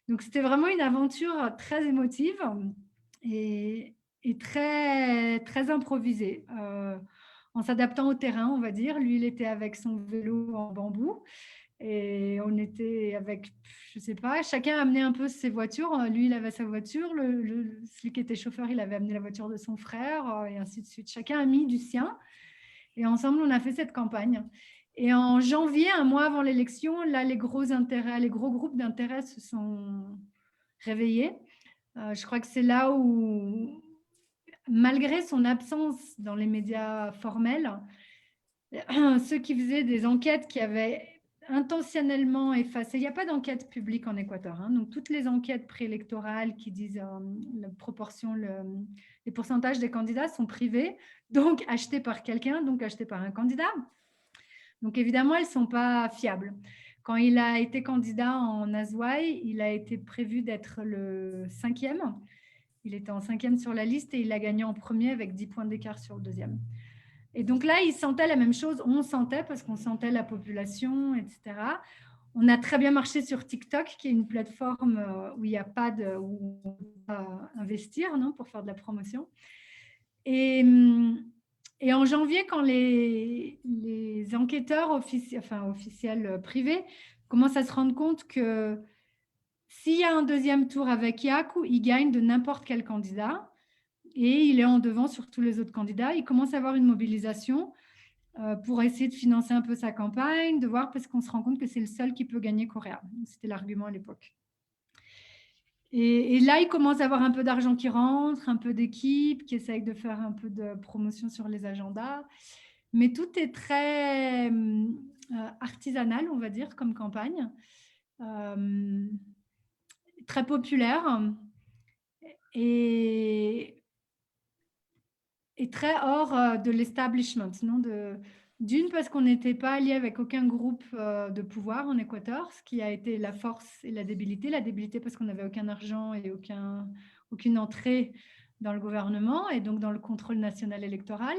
Donc, c'était vraiment une aventure très émotive et très, très improvisée, en s'adaptant au terrain, on va dire. Lui, il était avec son vélo en bambou et on était avec, je ne sais pas, chacun amenait un peu ses voitures. Lui, il avait sa voiture. Celui qui était chauffeur, il avait amené la voiture de son frère et ainsi de suite. Chacun a mis du sien. Et ensemble, on a fait cette campagne. Et en janvier, un mois avant l'élection, là, les gros groupes d'intérêt se sont réveillés. Je crois que c'est là où, malgré son absence dans les médias formels, ceux qui faisaient des enquêtes qui avaient intentionnellement effacé, il n'y a pas d'enquête publique en Équateur, hein, donc toutes les enquêtes préélectorales qui disent la proportion, les pourcentages des candidats sont privés, donc achetés par quelqu'un, donc achetés par un candidat. Donc évidemment, elles ne sont pas fiables. Quand il a été candidat en Azouaï, il a été prévu d'être le 5e. Il était en 5e sur la liste et il a gagné en premier avec 10 points d'écart sur le 2e. Et donc là, il sentait la même chose. On sentait parce qu'on sentait la population, etc. On a très bien marché sur TikTok, qui est une plateforme où il n'y a pas de où on peut investir, non, pour faire de la promotion. Et en janvier, quand les enquêteurs officiels privés commencent à se rendre compte que s'il y a un 2e tour avec Yakou, il gagne de n'importe quel candidat et il est en devant sur tous les autres candidats. Il commence à avoir une mobilisation pour essayer de financer un peu sa campagne, de voir, parce qu'on se rend compte que c'est le seul qui peut gagner Correa. C'était l'argument à l'époque. Et là, il commence à avoir un peu d'argent qui rentre, un peu d'équipe qui essaye de faire un peu de promotion sur les agendas. Mais tout est très artisanal, on va dire, comme campagne. Très populaire et très hors de l'establishment, non, d'une, parce qu'on n'était pas allié avec aucun groupe de pouvoir en Équateur, ce qui a été la force et la débilité. La débilité parce qu'on n'avait aucun argent et aucune entrée dans le gouvernement et donc dans le contrôle national électoral,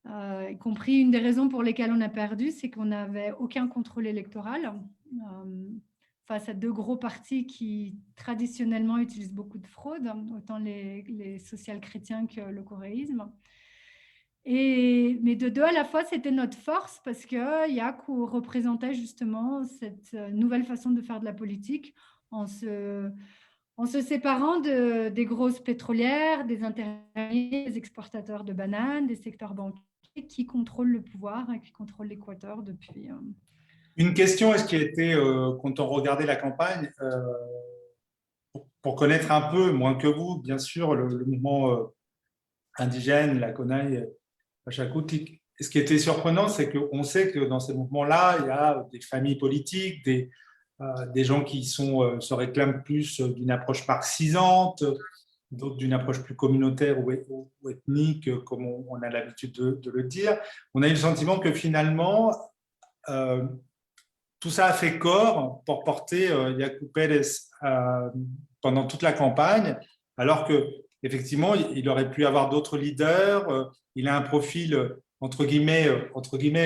y compris une des raisons pour lesquelles on a perdu, c'est qu'on n'avait aucun contrôle électoral face à 2 gros partis qui traditionnellement utilisent beaucoup de fraude, autant les social-chrétiens que le coréisme. Mais de 2 à la fois, c'était notre force parce que Yakou représentait justement cette nouvelle façon de faire de la politique en se séparant des grosses pétrolières, des intermédiaires, des exportateurs de bananes, des secteurs bancaires qui contrôlent le pouvoir et qui contrôlent l'Équateur depuis. Une question, est-ce qui a été, quand on regardait la campagne, pour connaître un peu, moins que vous, bien sûr, le mouvement indigène, la Conaille, Pachakutik. Ce qui était surprenant, c'est qu'on sait que dans ces mouvements-là, il y a des familles politiques, des gens qui se réclament plus d'une approche marxisante, d'autres d'une approche plus communautaire ou ethnique, comme on a l'habitude de le dire. On a eu le sentiment que finalement, tout ça a fait corps pour porter Yacu Pérez pendant toute la campagne, alors qu'effectivement, il aurait pu avoir d'autres leaders. Il a un profil, entre guillemets,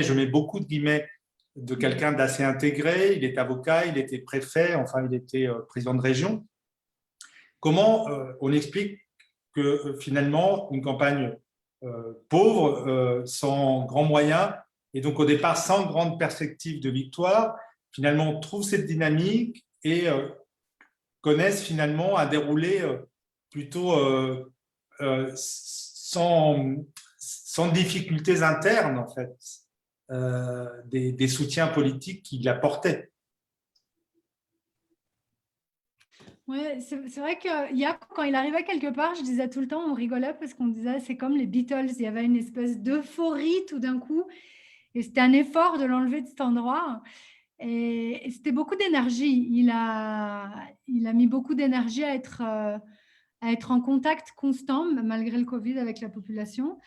je mets beaucoup de guillemets, de quelqu'un d'assez intégré. Il est avocat, il était préfet, enfin, il était président de région. Comment on explique que finalement, une campagne pauvre, sans grands moyens, et donc au départ sans grande perspective de victoire, finalement on trouve cette dynamique et connaissent finalement un déroulé plutôt sans difficultés internes en fait, des soutiens politiques qu'il apportait. Ouais, c'est vrai que quand il arrivait quelque part, je disais tout le temps, on rigolait parce qu'on disait c'est comme les Beatles, il y avait une espèce d'euphorie tout d'un coup, et c'était un effort de l'enlever de cet endroit. Et c'était beaucoup d'énergie. Il a mis beaucoup d'énergie à être en contact constant, malgré le Covid, avec la population.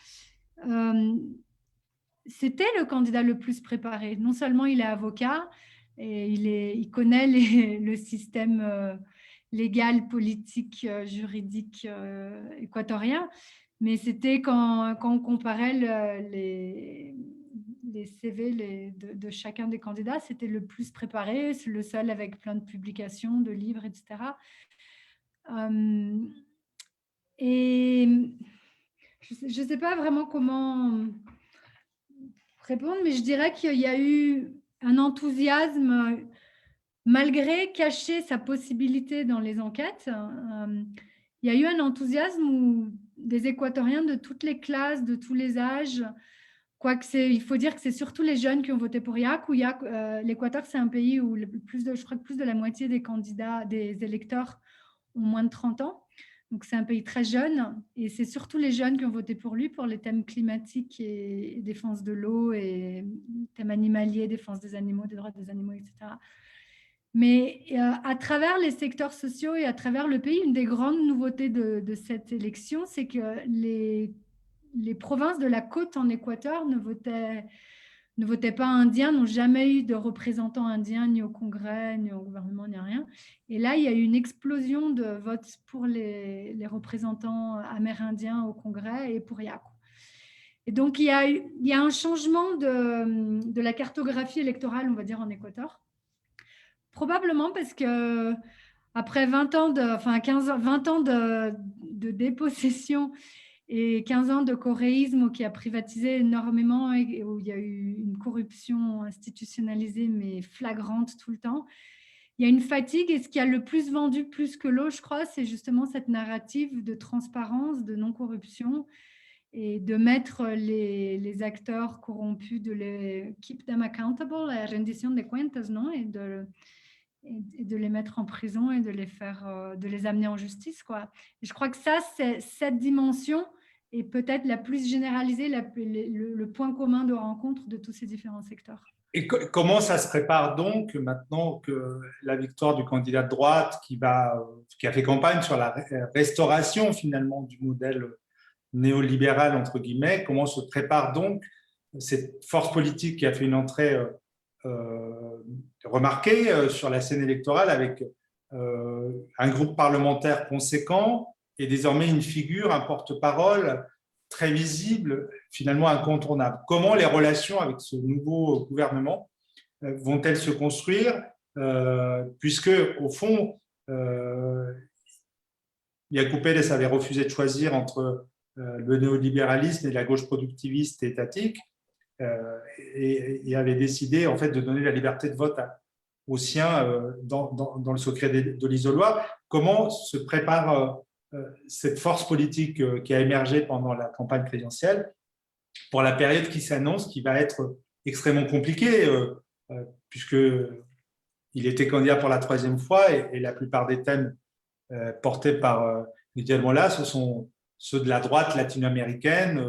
C'était le candidat le plus préparé. Non seulement il est avocat, et il connaît le système légal, politique, juridique équatorien, mais c'était quand on comparait les CV de chacun des candidats, c'était le plus préparé, c'est le seul avec plein de publications, de livres, etc. Et je ne sais pas vraiment comment répondre, mais je dirais qu'il y a eu un enthousiasme, malgré cacher sa possibilité dans les enquêtes. Il y a eu un enthousiasme où des Équatoriens de toutes les classes, de tous les âges, quoique il faut dire que c'est surtout les jeunes qui ont voté pour Yacu. L'Équateur, c'est un pays où je crois que plus de la moitié des candidats, des électeurs ont moins de 30 ans. Donc, c'est un pays très jeune et c'est surtout les jeunes qui ont voté pour lui pour les thèmes climatiques et défense de l'eau et thèmes animaliers, défense des animaux, des droits des animaux, etc. Mais à travers les secteurs sociaux et à travers le pays, une des grandes nouveautés de cette élection, c'est que les provinces de la côte en Équateur ne votaient pas indiens, n'ont jamais eu de représentants indiens ni au Congrès, ni au gouvernement, ni rien. Et là, il y a eu une explosion de votes pour les représentants amérindiens au Congrès et pour Yacu. Et donc, il y a un changement de la cartographie électorale, on va dire, en Équateur. Probablement parce que après 20 ans de dépossession et 15 ans de coréisme qui a privatisé énormément et où il y a eu une corruption institutionnalisée mais flagrante tout le temps, il y a une fatigue et ce qui a le plus vendu plus que l'eau, je crois, c'est justement cette narrative de transparence, de non-corruption et de mettre les acteurs corrompus, de les keep them accountable, la rendition des cuentas, non, et de les mettre en prison et de les amener en justice, quoi. Et je crois que cette dimension est peut-être la plus généralisée, le point commun de rencontre de tous ces différents secteurs. Et comment ça se prépare donc maintenant que la victoire du candidat de droite qui a fait campagne sur la restauration finalement du modèle néolibéral entre guillemets, comment se prépare donc cette force politique qui a fait une entrée remarquée sur la scène électorale avec un groupe parlementaire conséquent et désormais une figure, un porte-parole très visible, finalement incontournable. Comment les relations avec ce nouveau gouvernement vont-elles se construire puisque, au fond, Yacu Pérez avait refusé de choisir entre le néolibéralisme et la gauche productiviste et étatique et avait décidé en fait, de donner la liberté de vote aux siens dans le secret de l'isoloir. Comment se prépare cette force politique qui a émergé pendant la campagne présidentielle pour la période qui s'annonce, qui va être extrêmement compliquée, puisqu'il était candidat pour la 3e fois et la plupart des thèmes portés par Miguel Mola, ce sont ceux de la droite latino-américaine,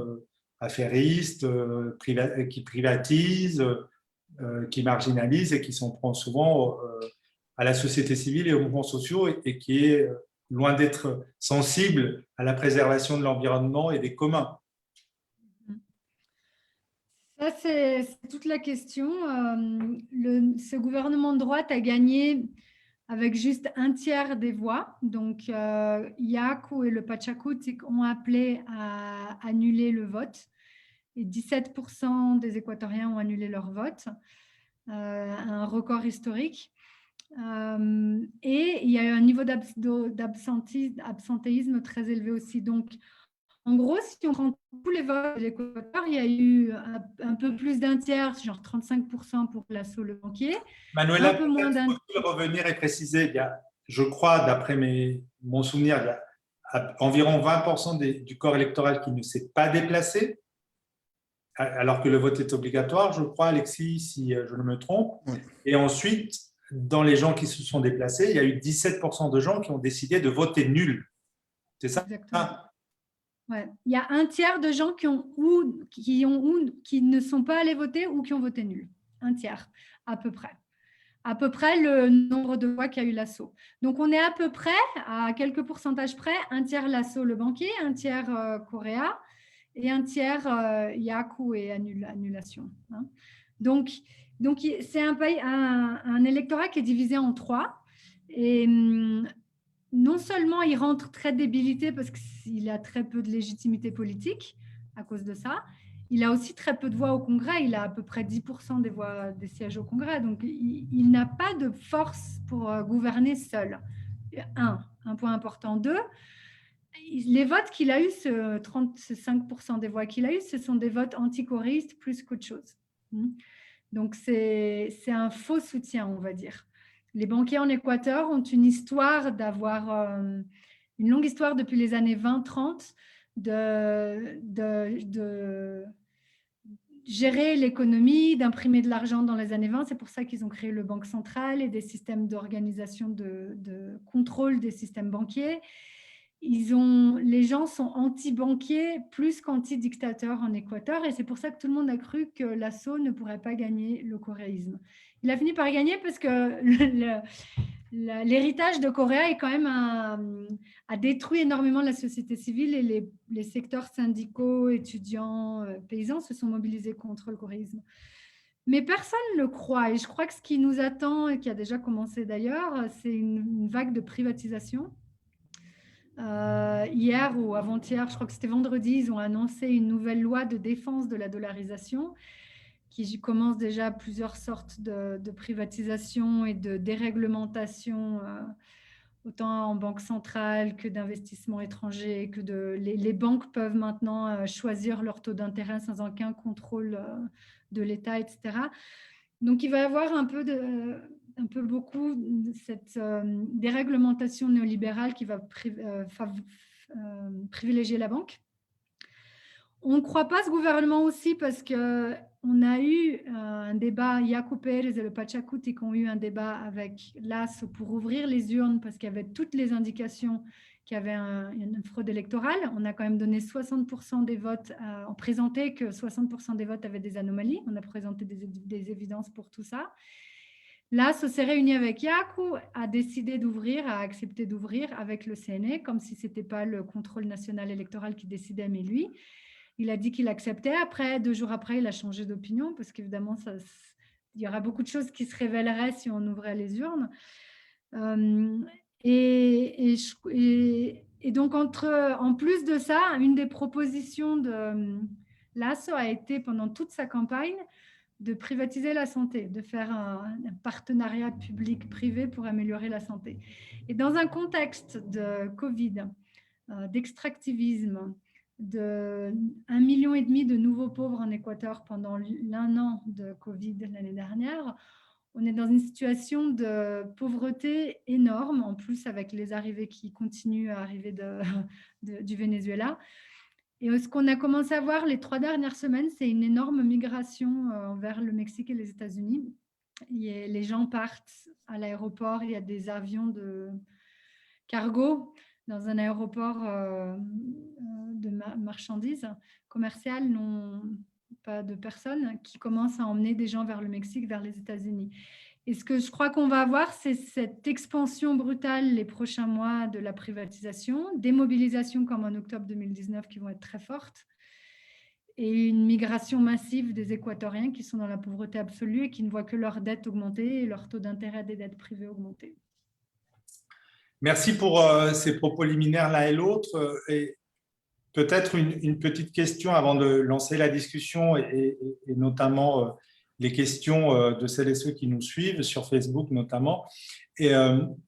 affairistes, qui privatisent, qui marginalisent et qui s'en prend souvent à la société civile et aux mouvements sociaux et qui est loin d'être sensible à la préservation de l'environnement et des communs. Ça, c'est toute la question. Ce gouvernement de droite a gagné avec juste un tiers des voix. Donc, Yaku et le Pachakutik ont appelé à annuler le vote. Et 17% des Équatoriens ont annulé leur vote, un record historique. Et il y a eu un niveau d'absentéisme très élevé aussi. Donc, en gros, si on prend tous les votes de l'Équateur, il y a eu un peu plus d'un tiers, genre 35% pour l'assaut Le Banquier. Manuela, peut-être revenir et préciser, il y a, je crois, d'après mon souvenir, il y a environ 20% du corps électoral qui ne s'est pas déplacé, alors que le vote est obligatoire, je crois, Alexis, si je ne me trompe. Oui. Et ensuite, dans les gens qui se sont déplacés, il y a eu 17% de gens qui ont décidé de voter nul. C'est ça? Exactement. Ouais. Il y a un tiers de gens qui ne sont pas allés voter ou qui ont voté nul. Un tiers, à peu près. À peu près le nombre de voix qu'a eu l'assaut. Donc, on est à peu près, à quelques pourcentages près, un tiers l'assaut Le Banquier, un tiers Correa et un tiers Yaku et annulation. Hein. Donc c'est un électorat qui est divisé en trois. Et non seulement il rentre très débilité parce qu'il a très peu de légitimité politique à cause de ça, il a aussi très peu de voix au Congrès, il a à peu près 10% des sièges au Congrès, donc il n'a pas de force pour gouverner seul. Un point important. Deux, les votes qu'il a eu, ce 35% des voix qu'il a eu, ce sont des votes anticoréistes plus qu'autre chose. Donc c'est un faux soutien, on va dire. Les banquiers en Équateur ont une histoire d'avoir une longue histoire depuis les années 20-30 de gérer l'économie, d'imprimer de l'argent dans les années 20. C'est pour ça qu'ils ont créé le Banque centrale et des systèmes d'organisation de contrôle des systèmes banquiers. Les gens sont anti-banquiers plus qu'anti-dictateurs en Équateur et c'est pour ça que tout le monde a cru que l'assaut ne pourrait pas gagner le coréisme. Il a fini par gagner parce que l'héritage de Correa est quand même a détruit énormément la société civile et les secteurs syndicaux, étudiants, paysans se sont mobilisés contre le coréisme. Mais personne ne le croit et je crois que ce qui nous attend et qui a déjà commencé d'ailleurs, c'est une vague de privatisation. Hier ou avant-hier, je crois que c'était vendredi, ils ont annoncé une nouvelle loi de défense de la dollarisation qui commence déjà plusieurs sortes de privatisation et de déréglementation, autant en banque centrale que d'investissement étranger, que les banques peuvent maintenant choisir leur taux d'intérêt sans aucun contrôle de l'État, etc. Donc, il va y avoir un peu beaucoup de cette déréglementation néolibérale qui va privilégier la banque. On ne croit pas ce gouvernement aussi parce qu'on a eu un débat, Yaku Pérez et le Pachakutik ont eu un débat avec l'AS pour ouvrir les urnes parce qu'il y avait toutes les indications qu'il y avait une fraude électorale. On a quand même donné 60% des votes, on présentait que 60% des votes avaient des anomalies. On a présenté des évidences pour tout ça. L'AS s'est réuni avec Yaku, a décidé d'ouvrir, a accepté d'ouvrir avec le CNE, comme si ce n'était pas le contrôle national électoral qui décidait, mais lui. Il a dit qu'il acceptait. Après, 2 jours après, il a changé d'opinion parce qu'évidemment, il y aura beaucoup de choses qui se révéleraient si on ouvrait les urnes. Et donc, en plus de ça, une des propositions de l'ASO a été, pendant toute sa campagne, de privatiser la santé, de faire un partenariat public-privé pour améliorer la santé. Et dans un contexte de Covid, d'extractivisme, de 1,5 million de nouveaux pauvres en Équateur pendant l'1 an de Covid l'année dernière, on est dans une situation de pauvreté énorme, en plus avec les arrivées qui continuent à arriver du Venezuela. Et ce qu'on a commencé à voir les 3 dernières semaines, c'est une énorme migration vers le Mexique et les États-Unis. Les gens partent à l'aéroport, il y a des avions cargo dans un aéroport de marchandises commerciales, non pas de personnes, qui commencent à emmener des gens vers le Mexique, vers les États-Unis. Et ce que je crois qu'on va avoir, c'est cette expansion brutale les prochains mois de la privatisation, des mobilisations comme en octobre 2019 qui vont être très fortes, et une migration massive des Équatoriens qui sont dans la pauvreté absolue et qui ne voient que leurs dettes augmenter et leur taux d'intérêt des dettes privées augmenter. Merci pour ces propos liminaires l'un et l'autre. Et peut-être une petite question avant de lancer la discussion et notamment les questions de celles et ceux qui nous suivent sur Facebook notamment. Et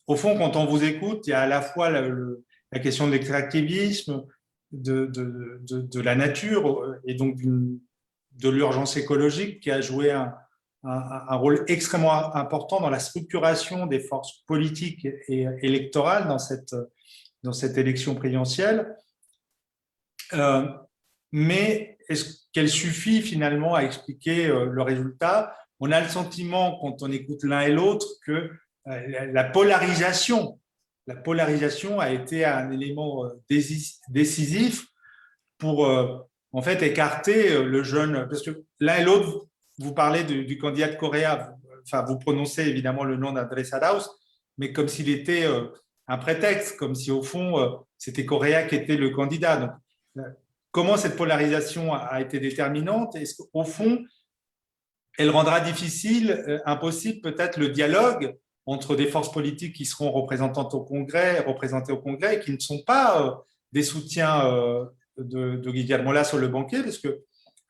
au fond, quand on vous écoute, il y a à la fois la question de l'extractivisme, de la nature et donc de l'urgence écologique qui a joué un rôle extrêmement important dans la structuration des forces politiques et électorales dans cette élection présidentielle. Mais est-ce qu'elle suffit finalement à expliquer le résultat? On a le sentiment, quand on écoute l'un et l'autre, que la polarisation a été un élément décisif pour en fait écarter le jeune, parce que l'un et l'autre, vous parlez du candidat de Correa, enfin vous prononcez évidemment le nom d'Andrés Arauz, mais comme s'il était un prétexte, comme si au fond c'était Correa qui était le candidat. Donc, comment cette polarisation a été déterminante? Est-ce qu'au fond, elle rendra difficile, impossible peut-être le dialogue entre des forces politiques qui seront représentées au Congrès et qui ne sont pas des soutiens de Guillermo Lasso le banquier, parce que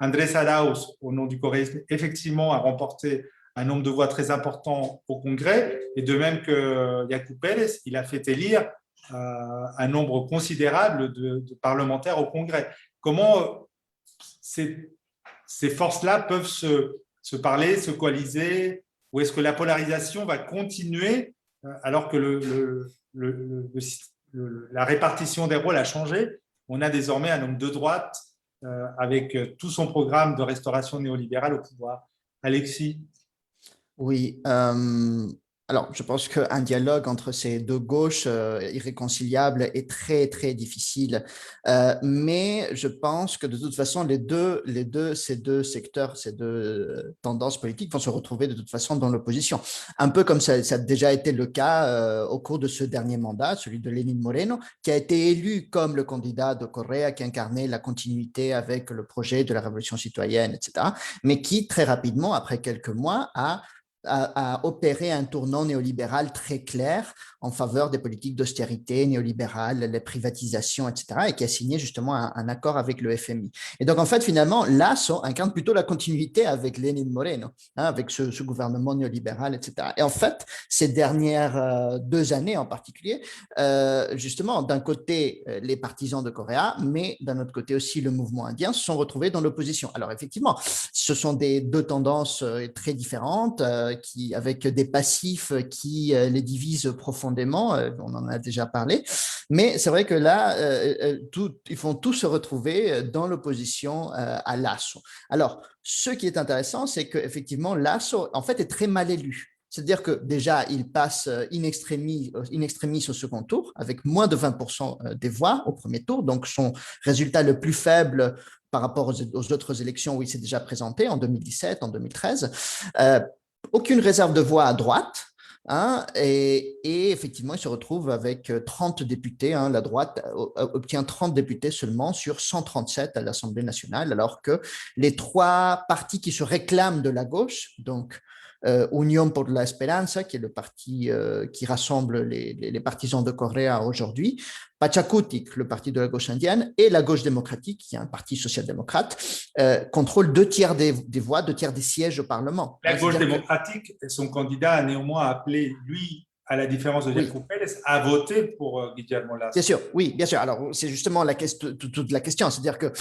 Andrés Arauz, au nom du corréisme, effectivement a remporté un nombre de voix très important au Congrès, et de même que Yacu Pérez, il a fait élire un nombre considérable de parlementaires au Congrès. Comment ces forces-là peuvent se parler, se coaliser, ou est-ce que la polarisation va continuer alors que la répartition des rôles a changé? On a désormais un homme de droite avec tout son programme de restauration néolibérale au pouvoir. Alexis? Oui, alors je pense qu'un dialogue entre ces deux gauches irréconciliables est très, très difficile. Mais je pense que de toute façon, ces deux secteurs, ces deux tendances politiques vont se retrouver de toute façon dans l'opposition. Un peu comme ça a déjà été le cas au cours de ce dernier mandat, celui de Lenín Moreno, qui a été élu comme le candidat de Correa, qui incarnait la continuité avec le projet de la révolution citoyenne, etc., mais qui très rapidement, après quelques mois, a opéré un tournant néolibéral très clair en faveur des politiques d'austérité néolibérales, les privatisations, etc., et qui a signé justement un accord avec le FMI. Et donc, en fait, finalement, Lasso incarne plutôt la continuité avec Lenín Moreno, avec ce gouvernement néolibéral, etc. Et en fait, ces dernières 2 années en particulier, justement, d'un côté, les partisans de Correa, mais d'un autre côté aussi le mouvement indien, se sont retrouvés dans l'opposition. Alors, effectivement, ce sont deux tendances très différentes, avec des passifs qui les divisent profondément, on en a déjà parlé, mais c'est vrai que là, ils vont tous se retrouver dans l'opposition à Lasso. Alors, ce qui est intéressant, c'est qu'effectivement, Lasso, en fait, est très mal élu. C'est-à-dire que déjà, il passe in extremis au second tour, avec moins de 20% des voix au premier tour, donc son résultat le plus faible par rapport aux autres élections où il s'est déjà présenté, en 2017, en 2013. Aucune réserve de voix à droite, et effectivement, il se retrouve avec 30 députés. La droite obtient 30 députés seulement sur 137 à l'Assemblée nationale, alors que les 3 partis qui se réclament de la gauche, donc Unión por la Esperanza, qui est le parti qui rassemble les partisans de Correa aujourd'hui, Pachakutik, le parti de la gauche indienne, et la gauche démocratique, qui est un parti social-démocrate, contrôle 2/3 des voix, 2/3 des sièges au Parlement. La gauche démocratique, son candidat a néanmoins appelé, lui, à la différence de Yacu Pérez, à voter pour Guillermo Lasso. Bien sûr, oui, bien sûr. Alors, c'est justement toute la question. C'est-à-dire que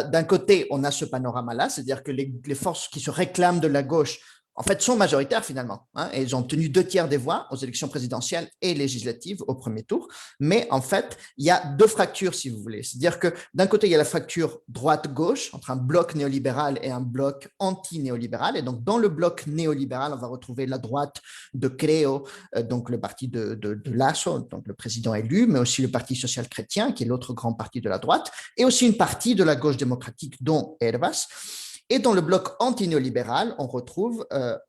d'un côté, on a ce panorama-là, c'est-à-dire que les forces qui se réclament de la gauche en fait, sont majoritaires finalement. Et ils ont obtenu 2/3 des voix aux élections présidentielles et législatives au premier tour. Mais en fait, il y a deux fractures, si vous voulez. C'est-à-dire que d'un côté, il y a la fracture droite-gauche entre un bloc néolibéral et un bloc anti-néolibéral. Et donc, dans le bloc néolibéral, on va retrouver la droite de Creo, donc le parti de Lasso, donc le président élu, mais aussi le Parti social-chrétien, qui est l'autre grand parti de la droite, et aussi une partie de la gauche démocratique, dont Hervas. Et dans le bloc anti-néolibéral, on retrouve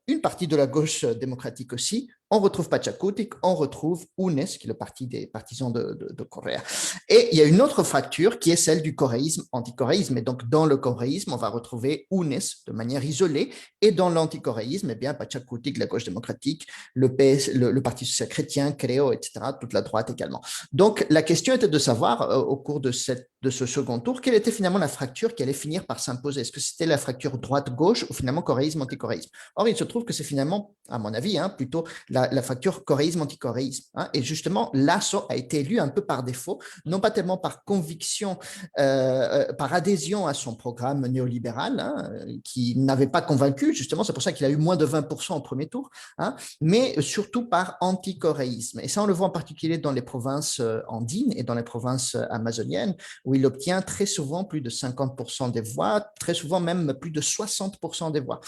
une partie de la gauche démocratique aussi. On retrouve Pachakutik, on retrouve UNES, qui est le parti des partisans de Correa. Et il y a une autre fracture qui est celle du coréisme, anticoréisme. Et donc, dans le coréisme, on va retrouver UNES de manière isolée. Et dans l'anticoréisme, eh bien, Pachakutik, la gauche démocratique, le PS, le Parti social chrétien, Creo, etc., toute la droite également. Donc, la question était de savoir, au cours de ce second tour, quelle était finalement la fracture qui allait finir par s'imposer. Est-ce que c'était la fracture droite-gauche ou finalement coréisme, anticoréisme? Or, il se trouve que c'est finalement, à mon avis, plutôt la fracture coréisme-anticoréisme. Et justement, Lasso a été élu un peu par défaut, non pas tellement par conviction, par adhésion à son programme néolibéral, qui n'avait pas convaincu, justement, c'est pour ça qu'il a eu moins de 20% au premier tour, mais surtout par anticoréisme. Et ça, on le voit en particulier dans les provinces andines et dans les provinces amazoniennes, où il obtient très souvent plus de 50% des voix, très souvent même plus de 60% des voix,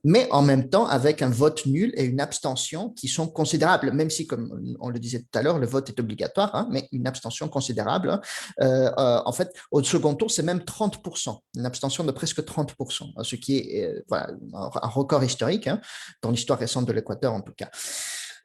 mais en même temps avec un vote nul et une abstention qui sont considérables, même si, comme on le disait tout à l'heure, le vote est obligatoire, mais une abstention considérable. En fait, au second tour, c'est même 30%, une abstention de presque 30%, ce qui est voilà, un record historique, dans l'histoire récente de l'Équateur en tout cas.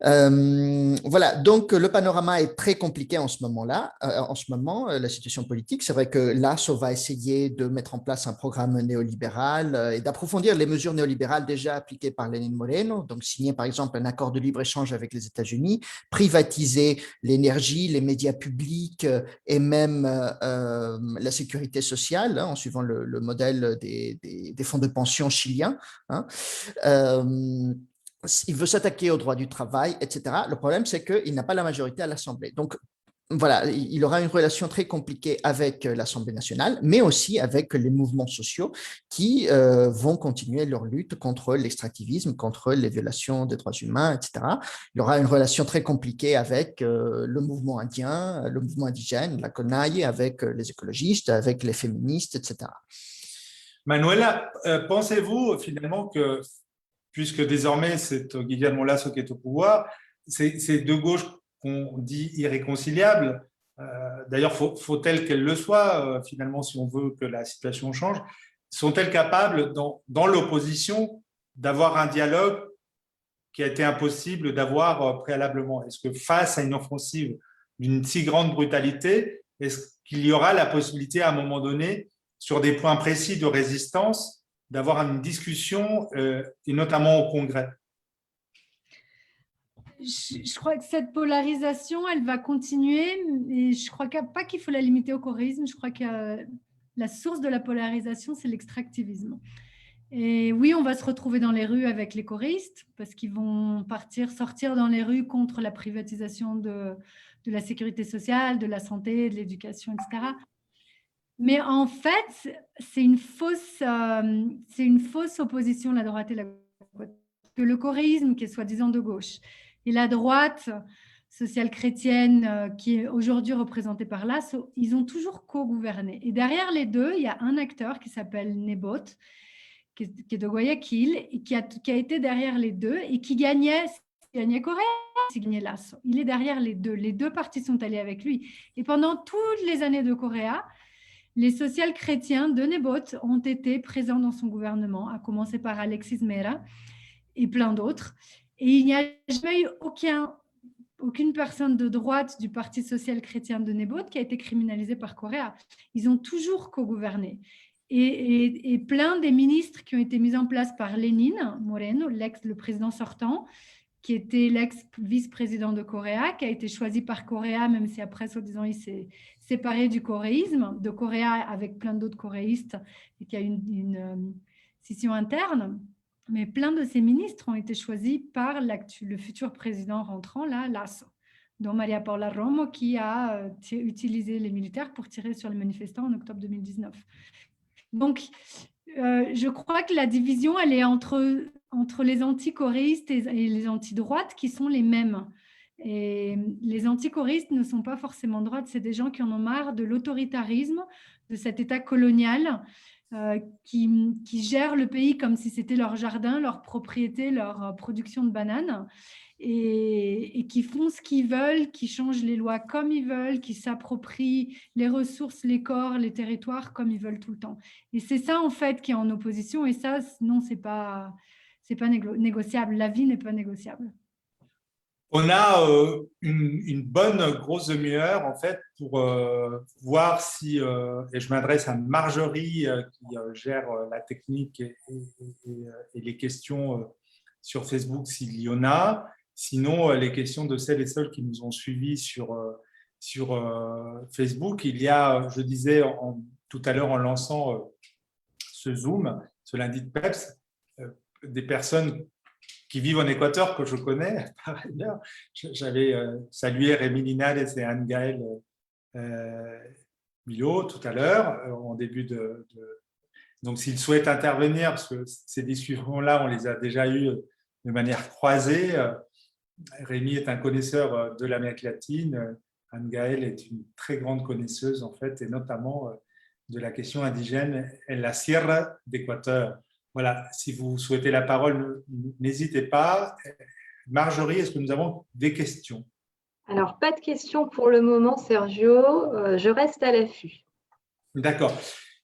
Voilà, donc le panorama est très compliqué en ce moment-là, la situation politique. C'est vrai que Lasso va essayer de mettre en place un programme néolibéral et d'approfondir les mesures néolibérales déjà appliquées par Lenín Moreno, donc signer par exemple un accord de libre-échange avec les États-Unis, privatiser l'énergie, les médias publics et même la sécurité sociale, en suivant le modèle des fonds de pension chiliens. Il veut s'attaquer au droit du travail, etc. Le problème, c'est qu'il n'a pas la majorité à l'Assemblée. Donc, voilà, il aura une relation très compliquée avec l'Assemblée nationale, mais aussi avec les mouvements sociaux qui vont continuer leur lutte contre l'extractivisme, contre les violations des droits humains, etc. Il aura une relation très compliquée avec le mouvement indien, le mouvement indigène, la CONAIE, avec les écologistes, avec les féministes, etc. Manuela, pensez-vous finalement que, puisque désormais c'est Guillermo Lasso qui est au pouvoir, ces deux gauches qu'on dit irréconciliables, d'ailleurs faut-elle qu'elles le soient, finalement, si on veut que la situation change, sont-elles capables, dans l'opposition, d'avoir un dialogue qui a été impossible d'avoir préalablement? Est-ce que face à une offensive d'une si grande brutalité, est-ce qu'il y aura la possibilité à un moment donné, sur des points précis de résistance, d'avoir une discussion, et notamment au Congrès? Je crois que cette polarisation, elle va continuer, et je crois pas qu'il faut la limiter au coréisme. Je crois que la source de la polarisation, c'est l'extractivisme. Et oui, on va se retrouver dans les rues avec les coréistes, parce qu'ils vont sortir dans les rues contre la privatisation de la sécurité sociale, de la santé, de l'éducation, etc. Mais en fait, c'est une fausse opposition, la droite et la gauche. Que le coréisme, qui est soi-disant de gauche, et la droite sociale chrétienne, qui est aujourd'hui représentée par Lasso, ils ont toujours co-gouverné. Et derrière les deux, il y a un acteur qui s'appelle Nebot, qui est de Guayaquil, et qui a été derrière les deux et qui gagnait Correa, qui gagnait Lasso. Il est derrière les deux. Les deux partis sont allés avec lui. Et pendant toutes les années de Correa, les social-chrétiens de Nebot ont été présents dans son gouvernement, à commencer par Alexis Mera et plein d'autres. Et il n'y a jamais eu aucune personne de droite du Parti social-chrétien de Nebot qui a été criminalisée par Correa. Ils ont toujours co-gouverné. Et plein des ministres qui ont été mis en place par Lenín Moreno, le président sortant, qui était l'ex-vice-président de Correa, qui a été choisi par Correa, même si après, soi-disant, il s'est séparé du coréisme, de Correa avec plein d'autres coréistes, et qu'il y a une scission interne. Mais plein de ces ministres ont été choisis par le futur président rentrant, là, Lasso, dont Maria Paula Romo, qui a utilisé les militaires pour tirer sur les manifestants en octobre 2019. Donc, Je crois que la division, elle est entre les antichoristes et les anti-droites qui sont les mêmes. Et les antichoristes ne sont pas forcément de droite, c'est des gens qui en ont marre de l'autoritarisme, de cet État colonial qui gère le pays comme si c'était leur jardin, leur propriété, leur production de bananes. Et qui font ce qu'ils veulent, qui changent les lois comme ils veulent, qui s'approprient les ressources, les corps, les territoires comme ils veulent tout le temps. Et c'est ça, en fait, qui est en opposition. Et ça, non, c'est pas négociable. La vie n'est pas négociable. On a une bonne grosse demi-heure, en fait, pour voir si, et je m'adresse à Marjorie qui gère la technique et les questions sur Facebook s'il y en a. Sinon, les questions de celles et ceux qui nous ont suivis sur Facebook. Il y a, je disais tout à l'heure en lançant ce Zoom, ce lundi de PEPS, des personnes qui vivent en Équateur que je connais par ailleurs. J'avais salué Rémi Linares et Anne-Gaëlle Milot tout à l'heure, en début de… Donc, s'ils souhaitent intervenir, parce que ces discussions-là, on les a déjà eues de manière croisée. Rémi est un connaisseur de l'Amérique latine. Anne-Gaëlle est une très grande connaisseuse, en fait, et notamment de la question indigène en la Sierra d'Équateur. Voilà, si vous souhaitez la parole, n'hésitez pas. Marjorie, est-ce que nous avons des questions? Alors, pas de questions pour le moment, Sergio. Je reste à l'affût. D'accord.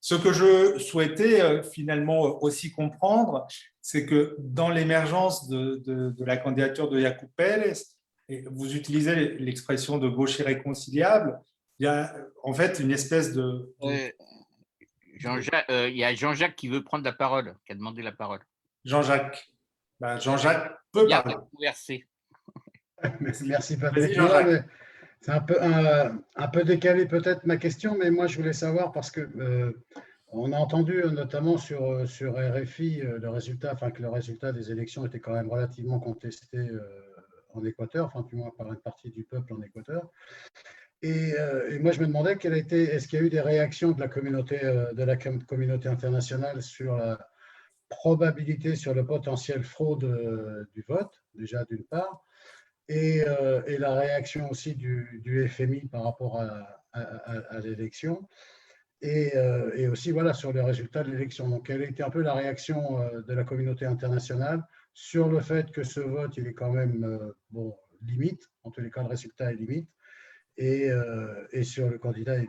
Ce que je souhaitais finalement aussi comprendre, c'est que dans l'émergence de la candidature de Yacoub Pérez, et vous utilisez l'expression de gauche irréconciliable, il y a en fait une espèce de… Il y a Jean-Jacques qui veut prendre la parole, qui a demandé la parole. Jean-Jacques. Jean-Jacques peut parler. Merci Patrick. C'est un peu décalé peut-être ma question, mais moi je voulais savoir parce que on a entendu notamment sur RFI le résultat, que le résultat des élections était quand même relativement contesté en Équateur, enfin du moins par une partie du peuple en Équateur. Et moi, je me demandais est-ce qu'il y a eu des réactions de la communauté internationale sur la probabilité, sur le potentiel fraude du vote, déjà d'une part, et la réaction aussi du FMI par rapport à l'élection, et aussi voilà, sur les résultats de l'élection. Donc, quelle était un peu la réaction de la communauté internationale sur le fait que ce vote, il est quand même limite, en tous les cas, le résultat est limite, et sur le candidat élu.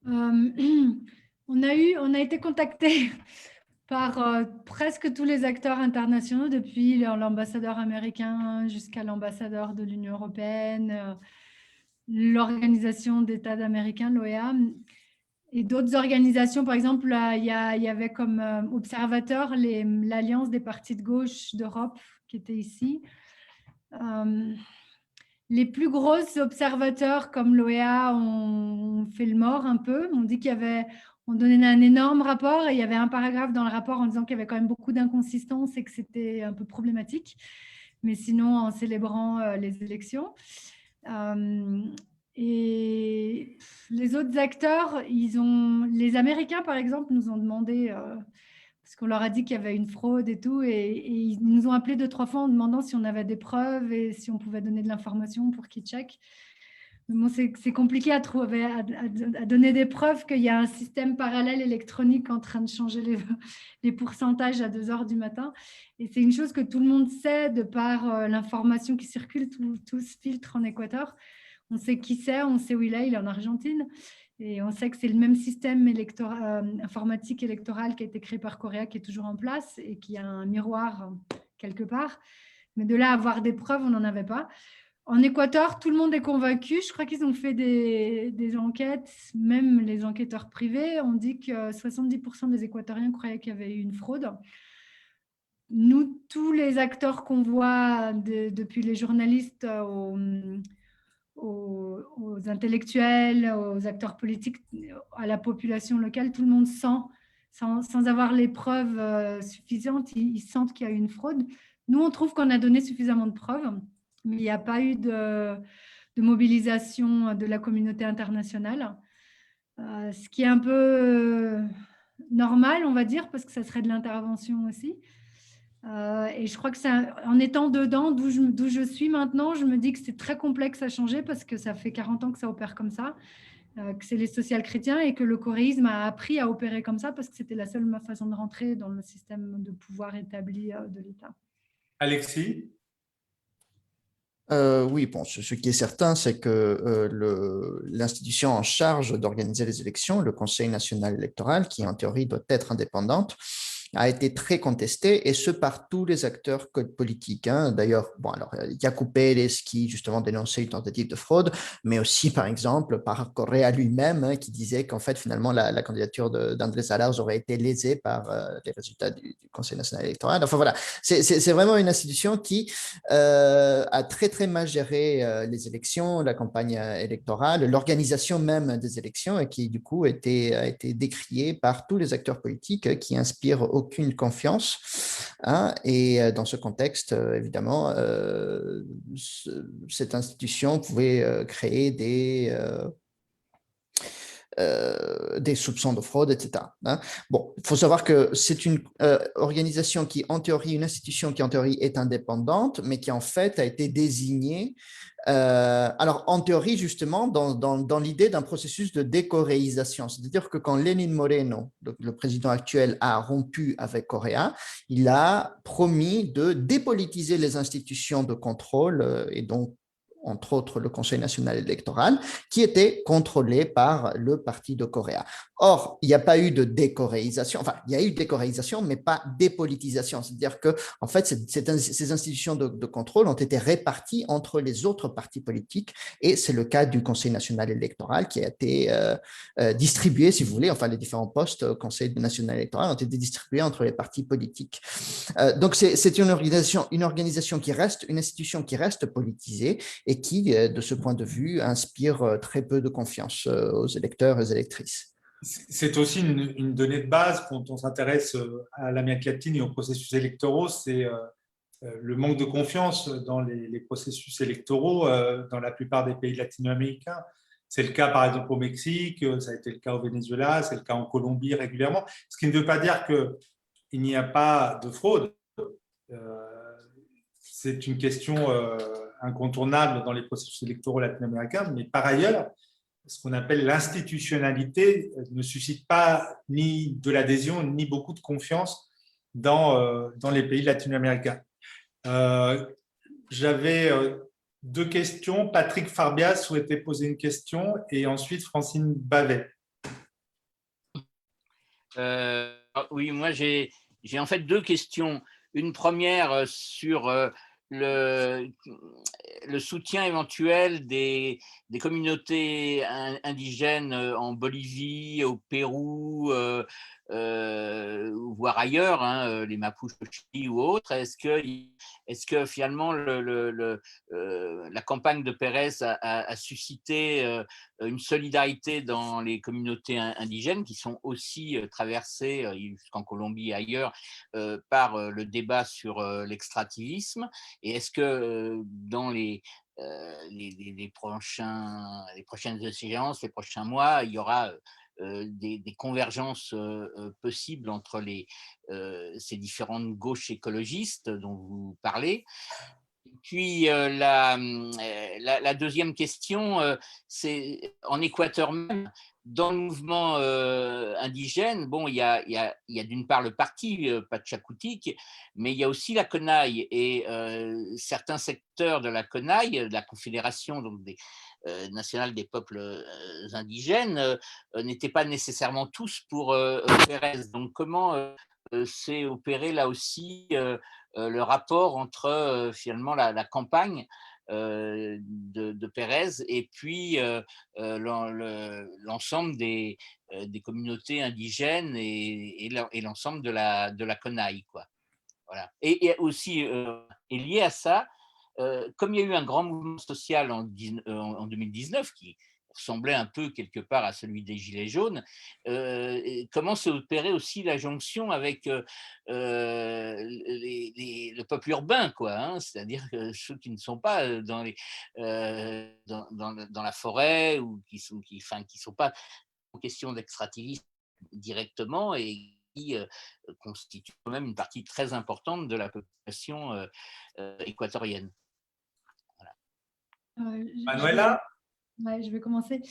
On a été contacté par presque tous les acteurs internationaux, depuis l'ambassadeur américain jusqu'à l'ambassadeur de l'Union européenne, l'Organisation d'États américains, l'OEA, et d'autres organisations. Par exemple, il y avait comme observateur l'Alliance des partis de gauche d'Europe qui était ici. Les plus grosses observateurs comme l'OEA ont fait le mort un peu. On dit on donnait un énorme rapport et il y avait un paragraphe dans le rapport en disant qu'il y avait quand même beaucoup d'inconsistances et que c'était un peu problématique. Mais sinon, en célébrant les élections. Et les autres acteurs, les Américains, par exemple, nous ont demandé… parce qu'on leur a dit qu'il y avait une fraude et tout, et ils nous ont appelé 2-3 fois en demandant si on avait des preuves et si on pouvait donner de l'information pour qu'ils checkent. Bon, c'est compliqué à donner des preuves qu'il y a un système parallèle électronique en train de changer les pourcentages à 2 heures du matin. Et c'est une chose que tout le monde sait de par l'information qui circule, tout se filtre en Équateur. On sait qui c'est, on sait où il est en Argentine. Et on sait que c'est le même système informatique électoral qui a été créé par Correa, qui est toujours en place et qui a un miroir quelque part. Mais de là à avoir des preuves, on n'en avait pas. En Équateur, tout le monde est convaincu. Je crois qu'ils ont fait des enquêtes, même les enquêteurs privés ont dit que 70% des Équatoriens croyaient qu'il y avait eu une fraude. Nous, tous les acteurs qu'on voit, depuis les journalistes aux intellectuels, aux acteurs politiques, à la population locale, tout le monde sent, sans avoir les preuves suffisantes, ils sentent qu'il y a eu une fraude. Nous, on trouve qu'on a donné suffisamment de preuves, mais il n'y a pas eu de mobilisation de la communauté internationale. ce qui est un peu normal, on va dire, parce que ça serait de l'intervention aussi. Et je crois que en étant dedans, d'où je suis maintenant, je me dis que c'est très complexe à changer parce que ça fait 40 ans que ça opère comme ça, que c'est les social-chrétiens et que le choréisme a appris à opérer comme ça parce que c'était la seule façon de rentrer dans le système de pouvoir établi de l'État. Alexis? Oui, bon, ce qui est certain, c'est que l'institution en charge d'organiser les élections, le Conseil national électoral, qui en théorie doit être indépendante, a été très contestée, et ce par tous les acteurs politiques. Hein. D'ailleurs, bon, alors, Jacob Pérez qui justement dénonçait une tentative de fraude, mais aussi par exemple par Correa lui-même, hein, qui disait qu'en fait finalement la candidature d'Andrés Arauz aurait été lésée par les résultats du Conseil national électoral. Enfin voilà, c'est vraiment une institution qui a très très mal géré les élections, la campagne électorale, l'organisation même des élections, et qui du coup a été décriée par tous les acteurs politiques qui inspirent aucune confiance. Hein, et dans ce contexte, évidemment, cette institution pouvait créer des soupçons de fraude, etc. Hein. Bon, il faut savoir que c'est une organisation qui, en théorie, une institution qui, en théorie, est indépendante, mais qui, en fait, a été désignée alors, en théorie, justement, dans l'idée d'un processus de décoréisation, c'est-à-dire que quand Lénine Moreno, le président actuel, a rompu avec Correa, il a promis de dépolitiser les institutions de contrôle et donc entre autres le Conseil national électoral, qui était contrôlé par le parti de Correa. Or, il n'y a pas eu de décoréisation, enfin, il y a eu décoréisation, mais pas dépolitisation. C'est-à-dire que, en fait, ces institutions de contrôle ont été réparties entre les autres partis politiques, et c'est le cas du Conseil national électoral qui a été distribué, si vous voulez, enfin, les différents postes au Conseil national électoral ont été distribués entre les partis politiques. Donc, c'est une organisation qui reste, une institution qui reste politisée, et qui, de ce point de vue, inspire très peu de confiance aux électeurs et aux électrices. C'est aussi une donnée de base quand on s'intéresse à l'Amérique latine et aux processus électoraux, c'est le manque de confiance dans les processus électoraux dans la plupart des pays latino-américains. C'est le cas par exemple au Mexique, ça a été le cas au Venezuela, c'est le cas en Colombie régulièrement, ce qui ne veut pas dire qu'il n'y a pas de fraude. C'est une question incontournable dans les processus électoraux latino-américains, mais par ailleurs, ce qu'on appelle l'institutionnalité ne suscite pas ni de l'adhésion ni beaucoup de confiance dans les pays latino-américains. J'avais deux questions. Patrick Farbias souhaitait poser une question et ensuite Francine Bavet. Oui, moi j'ai en fait deux questions. Une première sur le soutien éventuel des communautés indigènes en Bolivie, au Pérou, voire ailleurs, hein, les Mapuches au Chili ou autres. Est-ce que finalement la campagne de Pérez a suscité une solidarité dans les communautés indigènes qui sont aussi traversées jusqu'en Colombie et ailleurs par le débat sur l'extractivisme, et est-ce que dans les prochaines échéances, les prochains mois, il y aura des convergences possibles entre ces différentes gauches écologistes dont vous parlez? Puis la deuxième question, c'est en Équateur même, dans le mouvement indigène, bon, il y a d'une part le parti Pachakutik, mais il y a aussi la CONAIE, et certains secteurs de la CONAIE, de la Confédération donc nationale des peuples indigènes, n'étaient pas nécessairement tous pour Pérez. Donc comment s'est opéré là aussi le rapport entre finalement la campagne de Pérez et puis l'ensemble des communautés indigènes et l'ensemble de la CONAIE, quoi. Voilà. Et aussi, et lié à ça, comme il y a eu un grand mouvement social en 2019 qui ressemblait un peu quelque part à celui des Gilets jaunes, comment s'est opérée aussi la jonction avec le peuple urbain, quoi, hein, c'est-à-dire ceux qui ne sont pas dans la forêt ou qui sont pas aux questions d'extractivisme directement et qui constitue quand même une partie très importante de la population équatorienne. Voilà. Manuela? Ouais, je vais commencer.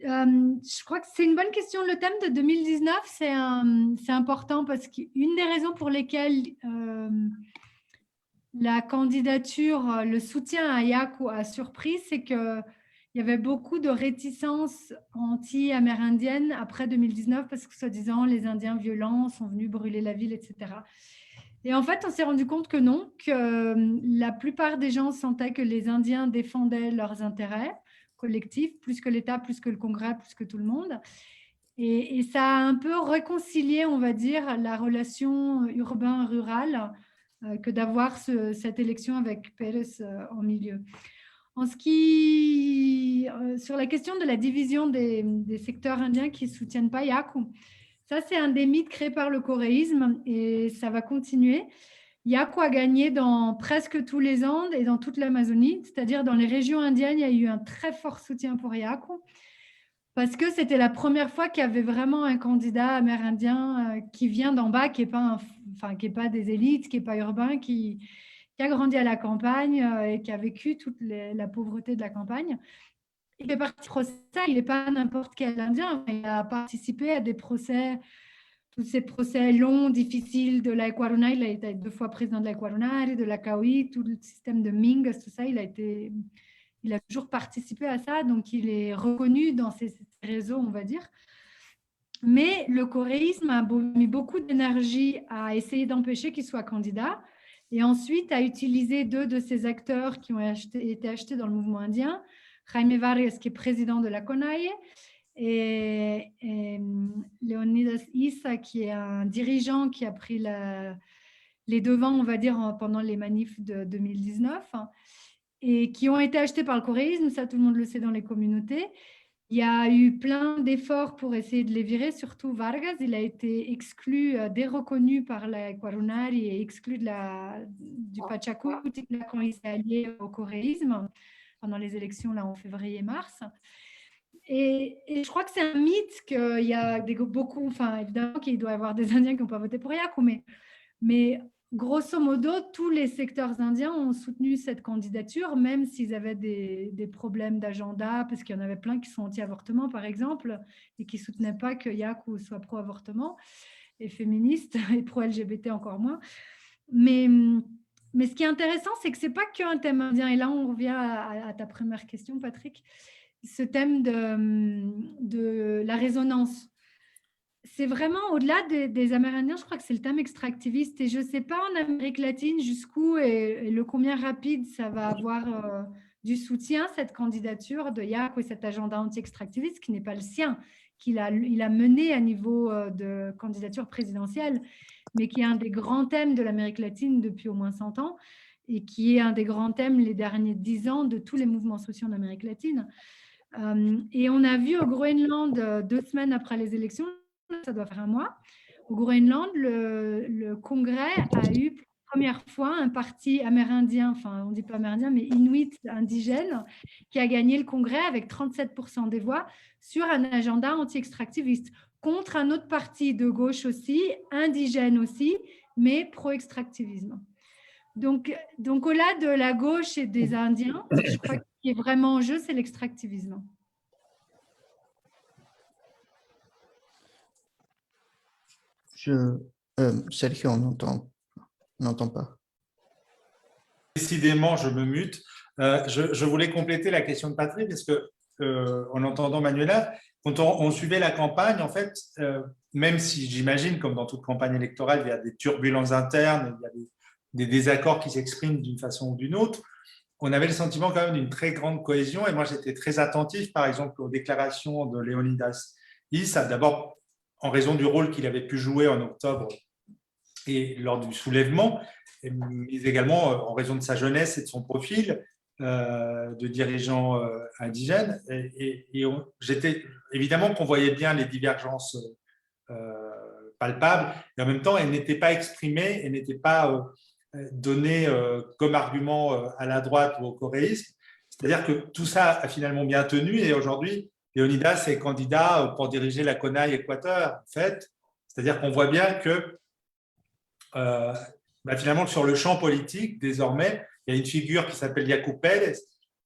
Je crois que c'est une bonne question. Le thème de 2019, c'est important parce qu'une des raisons pour lesquelles la candidature, le soutien à Yaku a surpris, c'est qu'il y avait beaucoup de réticences anti-amérindiennes après 2019 parce que, soi-disant, les Indiens violents sont venus brûler la ville, etc. Et en fait, on s'est rendu compte que non, que la plupart des gens sentaient que les Indiens défendaient leurs intérêts collectifs, plus que l'État, plus que le Congrès, plus que tout le monde. Et ça a un peu réconcilié, on va dire, la relation urbain-rural que d'avoir cette élection avec Pérez en milieu. En ce qui, sur la question de la division des secteurs indiens qui ne soutiennent pas Yaku, ça c'est un des mythes créés par le coréisme et ça va continuer. Yaku a gagné dans presque tous les Andes et dans toute l'Amazonie, c'est-à-dire dans les régions indiennes, il y a eu un très fort soutien pour Yaku parce que c'était la première fois qu'il y avait vraiment un candidat amérindien qui vient d'en bas, qui n'est pas des élites, qui n'est pas urbain, qui a grandi à la campagne et qui a vécu toute la pauvreté de la campagne. Il fait partie du procès, il n'est pas n'importe quel Indien, il a participé à des procès, tous ces procès longs, difficiles de la Equaruna, il a été 2 fois président de la Equaruna, de la Kauai, tout le système de Ming, tout ça, il a toujours participé à ça, donc il est reconnu dans ces réseaux, on va dire. Mais le coréisme a mis beaucoup d'énergie à essayer d'empêcher qu'il soit candidat et ensuite à utiliser 2 de ces acteurs qui ont été achetés dans le mouvement indien, Jaime Vargas, qui est président de la CONAIE, et Leonidas Issa, qui est un dirigeant qui a pris les devants, on va dire, pendant les manifs de 2019, et qui ont été achetés par le coréisme, ça tout le monde le sait dans les communautés. Il y a eu plein d'efforts pour essayer de les virer, surtout Vargas. Il a été exclu, déreconnu par la Equarunari et exclu du Pachacuti quand il s'est allié au coréisme pendant les élections là, en février-mars. Et je crois que c'est un mythe qu'il y a beaucoup, enfin évidemment qu'il doit y avoir des Indiens qui n'ont pas voté pour Yaku, mais grosso modo, tous les secteurs indiens ont soutenu cette candidature, même s'ils avaient des problèmes d'agenda, parce qu'il y en avait plein qui sont anti-avortement, par exemple, et qui ne soutenaient pas que Yaku soit pro-avortement et féministe, et pro-LGBT encore moins. Mais ce qui est intéressant, c'est que ce n'est pas qu'un thème indien. Et là, on revient à ta première question, Patrick, ce thème de la résonance. C'est vraiment au-delà des Amérindiens, je crois que c'est le thème extractiviste. Et je ne sais pas en Amérique latine jusqu'où et le combien rapide ça va avoir du soutien, cette candidature de Yaku et cet agenda anti-extractiviste qui n'est pas le sien, il a mené à niveau de candidature présidentielle, mais qui est un des grands thèmes de l'Amérique latine depuis au moins 100 ans et qui est un des grands thèmes les derniers 10 ans de tous les mouvements sociaux en Amérique latine. Et on a vu au Groenland, 2 semaines après les élections, ça doit faire un mois, au Groenland, le Congrès a eu pour la première fois un parti amérindien, enfin on ne dit pas amérindien, mais inuit indigène, qui a gagné le Congrès avec 37% des voix sur un agenda anti-extractiviste, contre un autre parti de gauche aussi, indigène aussi, mais pro-extractivisme. Donc au-delà de la gauche et des Indiens, je crois que ce qui est vraiment en jeu, c'est l'extractivisme. Sergio, on n'entend pas. Décidément, je me mute. Je voulais compléter la question de Patrick, parce que en entendant Manuela, quand on suivait la campagne, en fait, même si j'imagine, comme dans toute campagne électorale, il y a des turbulences internes, il y a des désaccords qui s'expriment d'une façon ou d'une autre, on avait le sentiment quand même d'une très grande cohésion. Et moi, j'étais très attentif, par exemple, aux déclarations de Leonidas Issa, d'abord en raison du rôle qu'il avait pu jouer en octobre et lors du soulèvement, mais également en raison de sa jeunesse et de son profil de dirigeant indigène. Et j'étais évidemment qu'on voyait bien les divergences palpables, et en même temps, elles n'étaient pas exprimées, elles n'étaient pas données comme argument à la droite ou au coréisme. C'est-à-dire que tout ça a finalement bien tenu, et aujourd'hui, Leonidas est candidat pour diriger la CONAIE Équateur, en fait. C'est-à-dire qu'on voit bien que finalement, sur le champ politique, désormais, il y a une figure qui s'appelle Yacoub Pérez,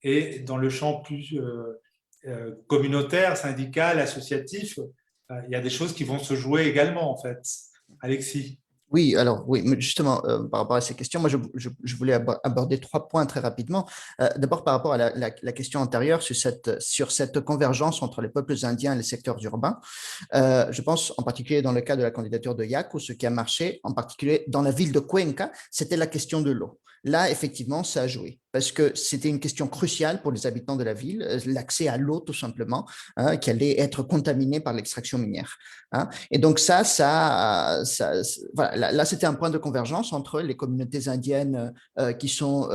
et dans le champ plus communautaire, syndical, associatif, il y a des choses qui vont se jouer également, en fait. Alexis. Oui, alors oui, mais justement, par rapport à ces questions, moi, je voulais aborder 3 points très rapidement. D'abord, par rapport à la question antérieure sur cette convergence entre les peuples indiens et les secteurs urbains, je pense en particulier dans le cas de la candidature de Yaku, ce qui a marché, en particulier dans la ville de Cuenca, c'était la question de l'eau. Là, effectivement, ça a joué parce que c'était une question cruciale pour les habitants de la ville, l'accès à l'eau tout simplement, hein, qui allait être contaminée par l'extraction minière. Hein. Et donc voilà, là, c'était un point de convergence entre les communautés indiennes qui sont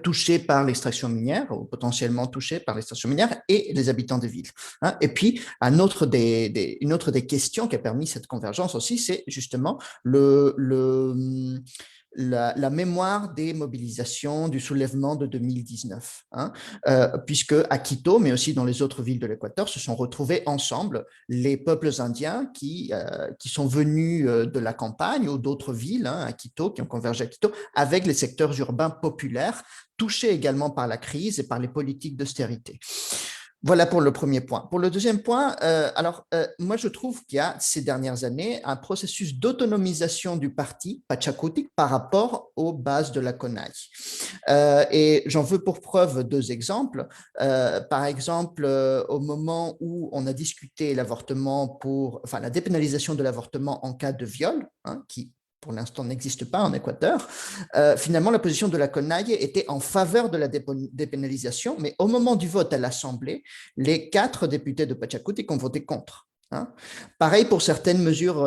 touchés par l'extraction minière ou potentiellement touchés par l'extraction minière et les habitants des villes. Hein. Et puis, une autre des questions qui a permis cette convergence aussi, c'est justement la mémoire des mobilisations du soulèvement de 2019, hein, puisque à Quito, mais aussi dans les autres villes de l'Équateur, se sont retrouvés ensemble les peuples indiens qui sont venus de la campagne ou d'autres villes, hein, à Quito, qui ont convergé à Quito, avec les secteurs urbains populaires, touchés également par la crise et par les politiques d'austérité. Voilà pour le premier point. Pour le deuxième point, moi je trouve qu'il y a ces dernières années un processus d'autonomisation du parti Pachakutik par rapport aux bases de la CONAIE. Et j'en veux pour preuve 2 exemples. Par exemple, au moment où on a discuté l'avortement la dépénalisation de l'avortement en cas de viol, hein, qui pour l'instant n'existe pas en Équateur, finalement, la position de la CONAIE était en faveur de la dépénalisation, mais au moment du vote à l'Assemblée, les 4 députés de Pachakutik ont voté contre. Hein. Pareil pour certaines mesures,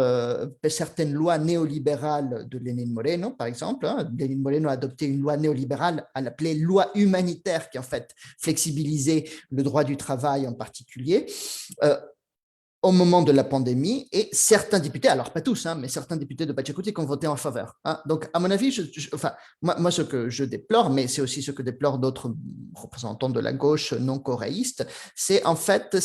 certaines lois néolibérales de Lénine Moreno, par exemple. Hein. Lénine Moreno a adopté une loi néolibérale, à l'appeler loi humanitaire, qui en fait flexibilisait le droit du travail en particulier. Au moment de la pandémie, et certains députés, alors pas tous, hein, mais certains députés de Pachakutik ont voté en faveur. Hein. Donc, à mon avis, moi, ce que je déplore, mais c'est aussi ce que déplorent d'autres représentants de la gauche non coréiste, c'est en fait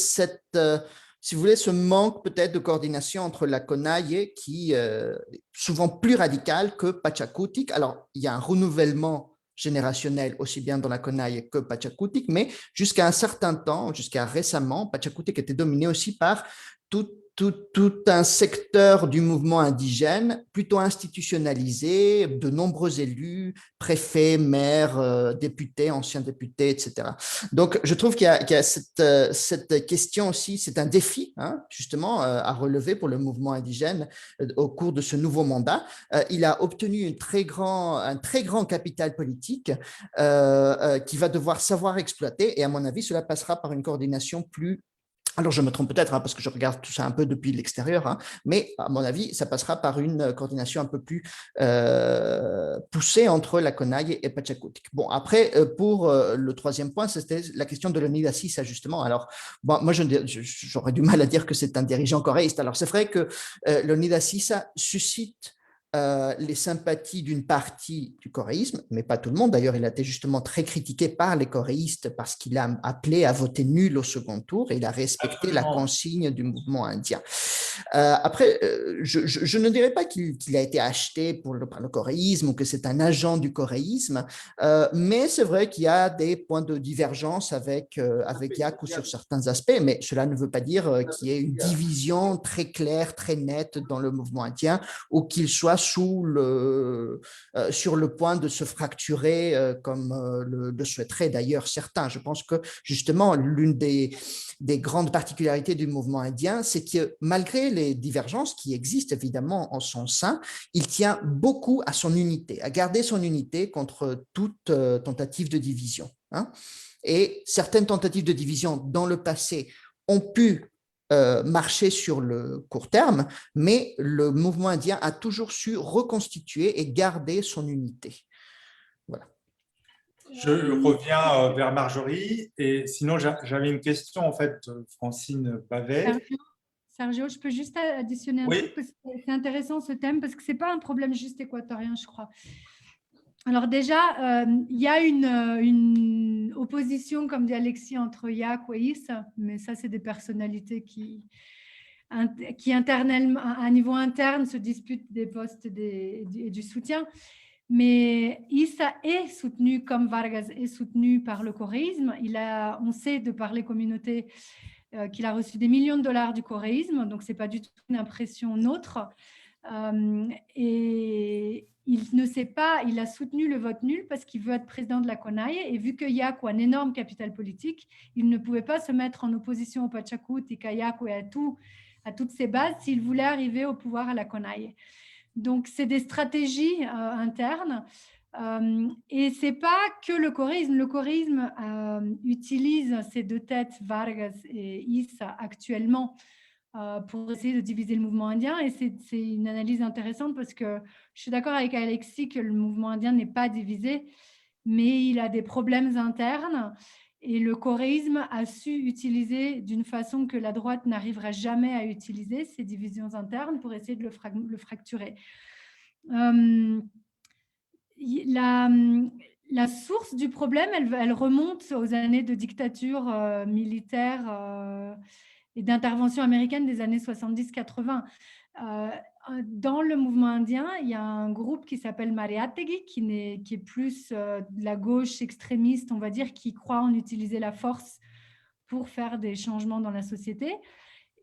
si vous voulez, ce manque peut-être de coordination entre la CONAIE, qui est souvent plus radicale que Pachakutik. Alors, il y a un renouvellement générationnel aussi bien dans la CONAIE que Pachakutik, mais jusqu'à un certain temps, jusqu'à récemment, Pachakutik était dominé aussi par tout un secteur du mouvement indigène plutôt institutionnalisé, de nombreux élus, préfets, maires, députés, anciens députés, etc. Donc, je trouve qu'il y a cette question aussi, c'est un défi, hein, justement, à relever pour le mouvement indigène au cours de ce nouveau mandat. Il a obtenu un très grand capital politique qui va devoir savoir exploiter, et à mon avis, cela passera par une coordination plus. Alors, je me trompe peut-être, hein, parce que je regarde tout ça un peu depuis l'extérieur, hein, mais à mon avis, ça passera par une coordination un peu plus poussée entre la CONAIE et Pachakutik. Bon, après, pour le troisième point, c'était la question de Leonidas Issa, justement. Alors, bon, moi, j'aurais du mal à dire que c'est un dirigeant coréiste. Alors, c'est vrai que Leonidas Issa suscite les sympathies d'une partie du coréisme, mais pas tout le monde. D'ailleurs, il a été justement très critiqué par les coréistes parce qu'il a appelé à voter nul au second tour et il a respecté la consigne du mouvement indien. Après, je ne dirais pas qu'il a été acheté par le coréisme ou que c'est un agent du coréisme, mais c'est vrai qu'il y a des points de divergence avec Yaku sur certains aspects, mais cela ne veut pas dire qu'il y ait une division très claire, très nette dans le mouvement indien ou qu'il soit sur le point de se fracturer comme le souhaiteraient d'ailleurs certains. Je pense que justement, l'une des grandes particularités du mouvement indien, c'est que malgré les divergences qui existent évidemment en son sein, il tient beaucoup à son unité, à garder son unité contre toute tentative de division. Hein. Et certaines tentatives de division dans le passé ont pu marcher sur le court terme, mais le mouvement indien a toujours su reconstituer et garder son unité. Voilà. Je reviens vers Marjorie, et sinon j'avais une question en fait, Francine Bavet. Sergio, je peux juste additionner un truc parce que c'est intéressant ce thème parce que c'est pas un problème juste équatorien, je crois. Alors déjà, il y a une opposition, comme dit Alexis, entre Yaku et Issa, mais ça, c'est des personnalités qui internellement, à niveau interne, se disputent des postes et du soutien. Mais Issa est soutenu, comme Vargas est soutenu par le coréisme. On sait de par les communautés qu'il a reçu des millions de dollars du coréisme, donc ce n'est pas du tout une impression nôtre. Et il ne sait pas, il a soutenu le vote nul parce qu'il veut être président de la CONAIE, et vu que Yaku a un énorme capital politique, il ne pouvait pas se mettre en opposition au Pachakutik, à Yaku et à toutes ses bases s'il voulait arriver au pouvoir à la CONAIE. Donc, c'est des stratégies internes. Et ce n'est pas que le coréisme. Le coréisme utilise ces deux têtes, Vargas et Issa, actuellement pour essayer de diviser le mouvement indien. Et c'est une analyse intéressante parce que je suis d'accord avec Alexis que le mouvement indien n'est pas divisé, mais il a des problèmes internes. Et le coréisme a su utiliser d'une façon que la droite n'arrivera jamais à utiliser ces divisions internes pour essayer de le fracturer. La source du problème, elle remonte aux années de dictature militaire et d'intervention américaine des années 70-80. Dans le mouvement indien, il y a un groupe qui s'appelle Mariátegui, qui est plus de la gauche extrémiste, on va dire, qui croit en utiliser la force pour faire des changements dans la société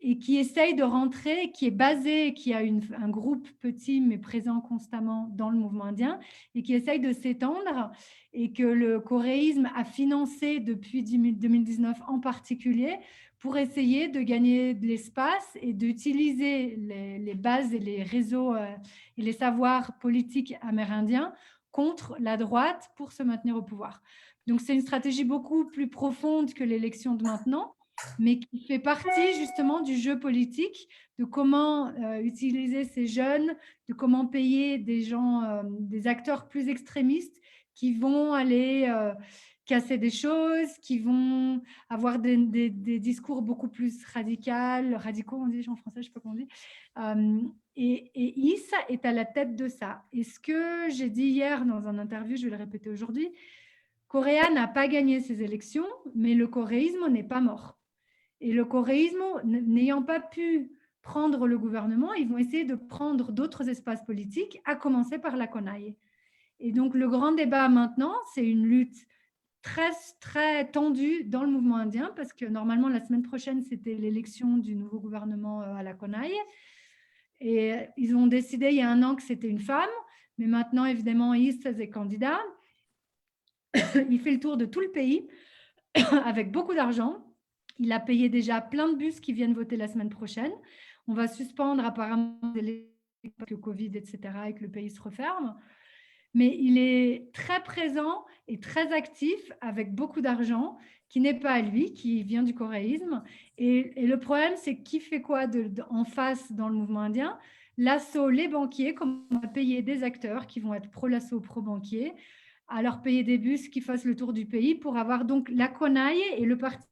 et qui essaye de rentrer, qui est basé, qui a un groupe petit mais présent constamment dans le mouvement indien et qui essaye de s'étendre, et que le coréisme a financé depuis 2019 en particulier pour essayer de gagner de l'espace et d'utiliser les bases et les réseaux et les savoirs politiques amérindiens contre la droite pour se maintenir au pouvoir. Donc c'est une stratégie beaucoup plus profonde que l'élection de maintenant, mais qui fait partie justement du jeu politique, de comment utiliser ces jeunes, de comment payer des gens, des acteurs plus extrémistes qui vont aller casser des choses, qui vont avoir des discours beaucoup plus radicaux, on dit en français, je ne sais pas comment on dit. Et Issa est à la tête de ça. Et ce que j'ai dit hier dans un interview, je vais le répéter aujourd'hui, Correa n'a pas gagné ses élections, mais le coréisme n'est pas mort. Et le coréisme, n'ayant pas pu prendre le gouvernement, ils vont essayer de prendre d'autres espaces politiques, à commencer par la CONAIE. Et donc, le grand débat maintenant, c'est une lutte très, très tendue dans le mouvement indien, parce que normalement, la semaine prochaine, c'était l'élection du nouveau gouvernement à la CONAIE. Et ils ont décidé il y a un an que c'était une femme, mais maintenant, évidemment, Issa est candidat. Il fait le tour de tout le pays avec beaucoup d'argent. Il a payé déjà plein de bus qui viennent voter la semaine prochaine. On va suspendre apparemment parce que Covid, etc., et que le pays se referme. Mais il est très présent et très actif avec beaucoup d'argent qui n'est pas à lui, qui vient du coréisme. Et le problème, c'est qui fait quoi en face dans le mouvement indien? L'assaut, les banquiers, comment on va payer des acteurs qui vont être pro-l'assaut, pro-banquier, à leur payer des bus qui fassent le tour du pays pour avoir donc la CONAIE, et le parti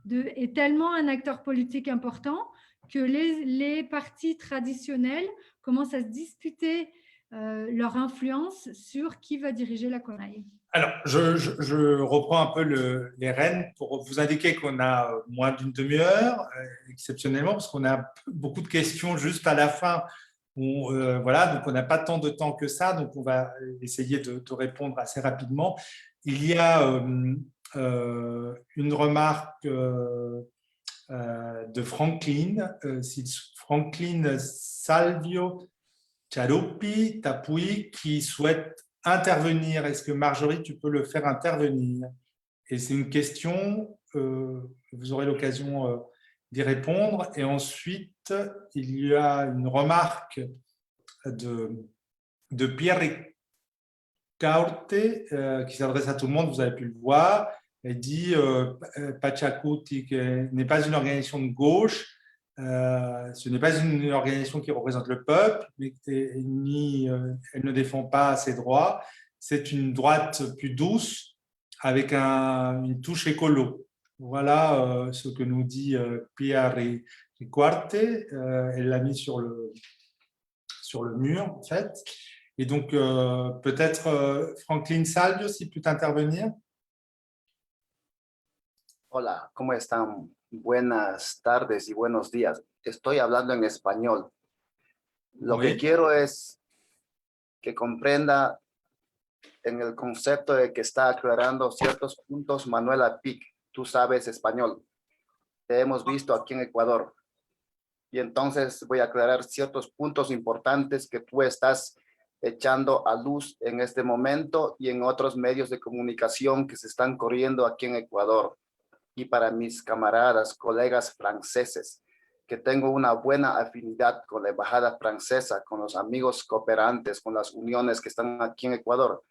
est tellement un acteur politique important que les partis traditionnels commencent à se disputer leur influence sur qui va diriger la CONAIE. Alors, je reprends un peu les rênes pour vous indiquer qu'on a moins d'une demi-heure, exceptionnellement, parce qu'on a beaucoup de questions juste à la fin. Voilà, donc on n'a pas tant de temps que ça, donc on va essayer de répondre assez rapidement. Il y a une remarque de Franklin, Franklin Salvio Charupi Tapui, qui souhaite intervenir. Est-ce que Marjorie, tu peux le faire intervenir? Et c'est une question, vous aurez l'occasion d'y répondre. Et ensuite, il y a une remarque de Pierre Ricaurte qui s'adresse à tout le monde, vous avez pu le voir. Elle dit Pachakutik n'est pas une organisation de gauche, ce n'est pas une organisation qui représente le peuple, mais elle ne défend pas ses droits. C'est une droite plus douce avec une touche écolo. Voilà ce que nous dit Pierre Ricaurte. Elle l'a mis sur le mur, en fait. Et donc, peut-être Franklin Salvio, si peut intervenir. Hola, ¿cómo están? Buenas tardes y buenos días. Estoy hablando en español. Lo que quiero es que comprenda en el concepto de que está aclarando ciertos puntos Manuela Pic. Tú sabes español. Te hemos visto aquí en Ecuador. Y entonces voy a aclarar ciertos puntos importantes que tú estás echando a luz en este momento y en otros medios de comunicación que se están corriendo aquí en Ecuador. Y para mis camaradas, colegas franceses, que tengo una buena afinidad con la embajada francesa, con los amigos cooperantes, con las uniones que están aquí en Ecuador,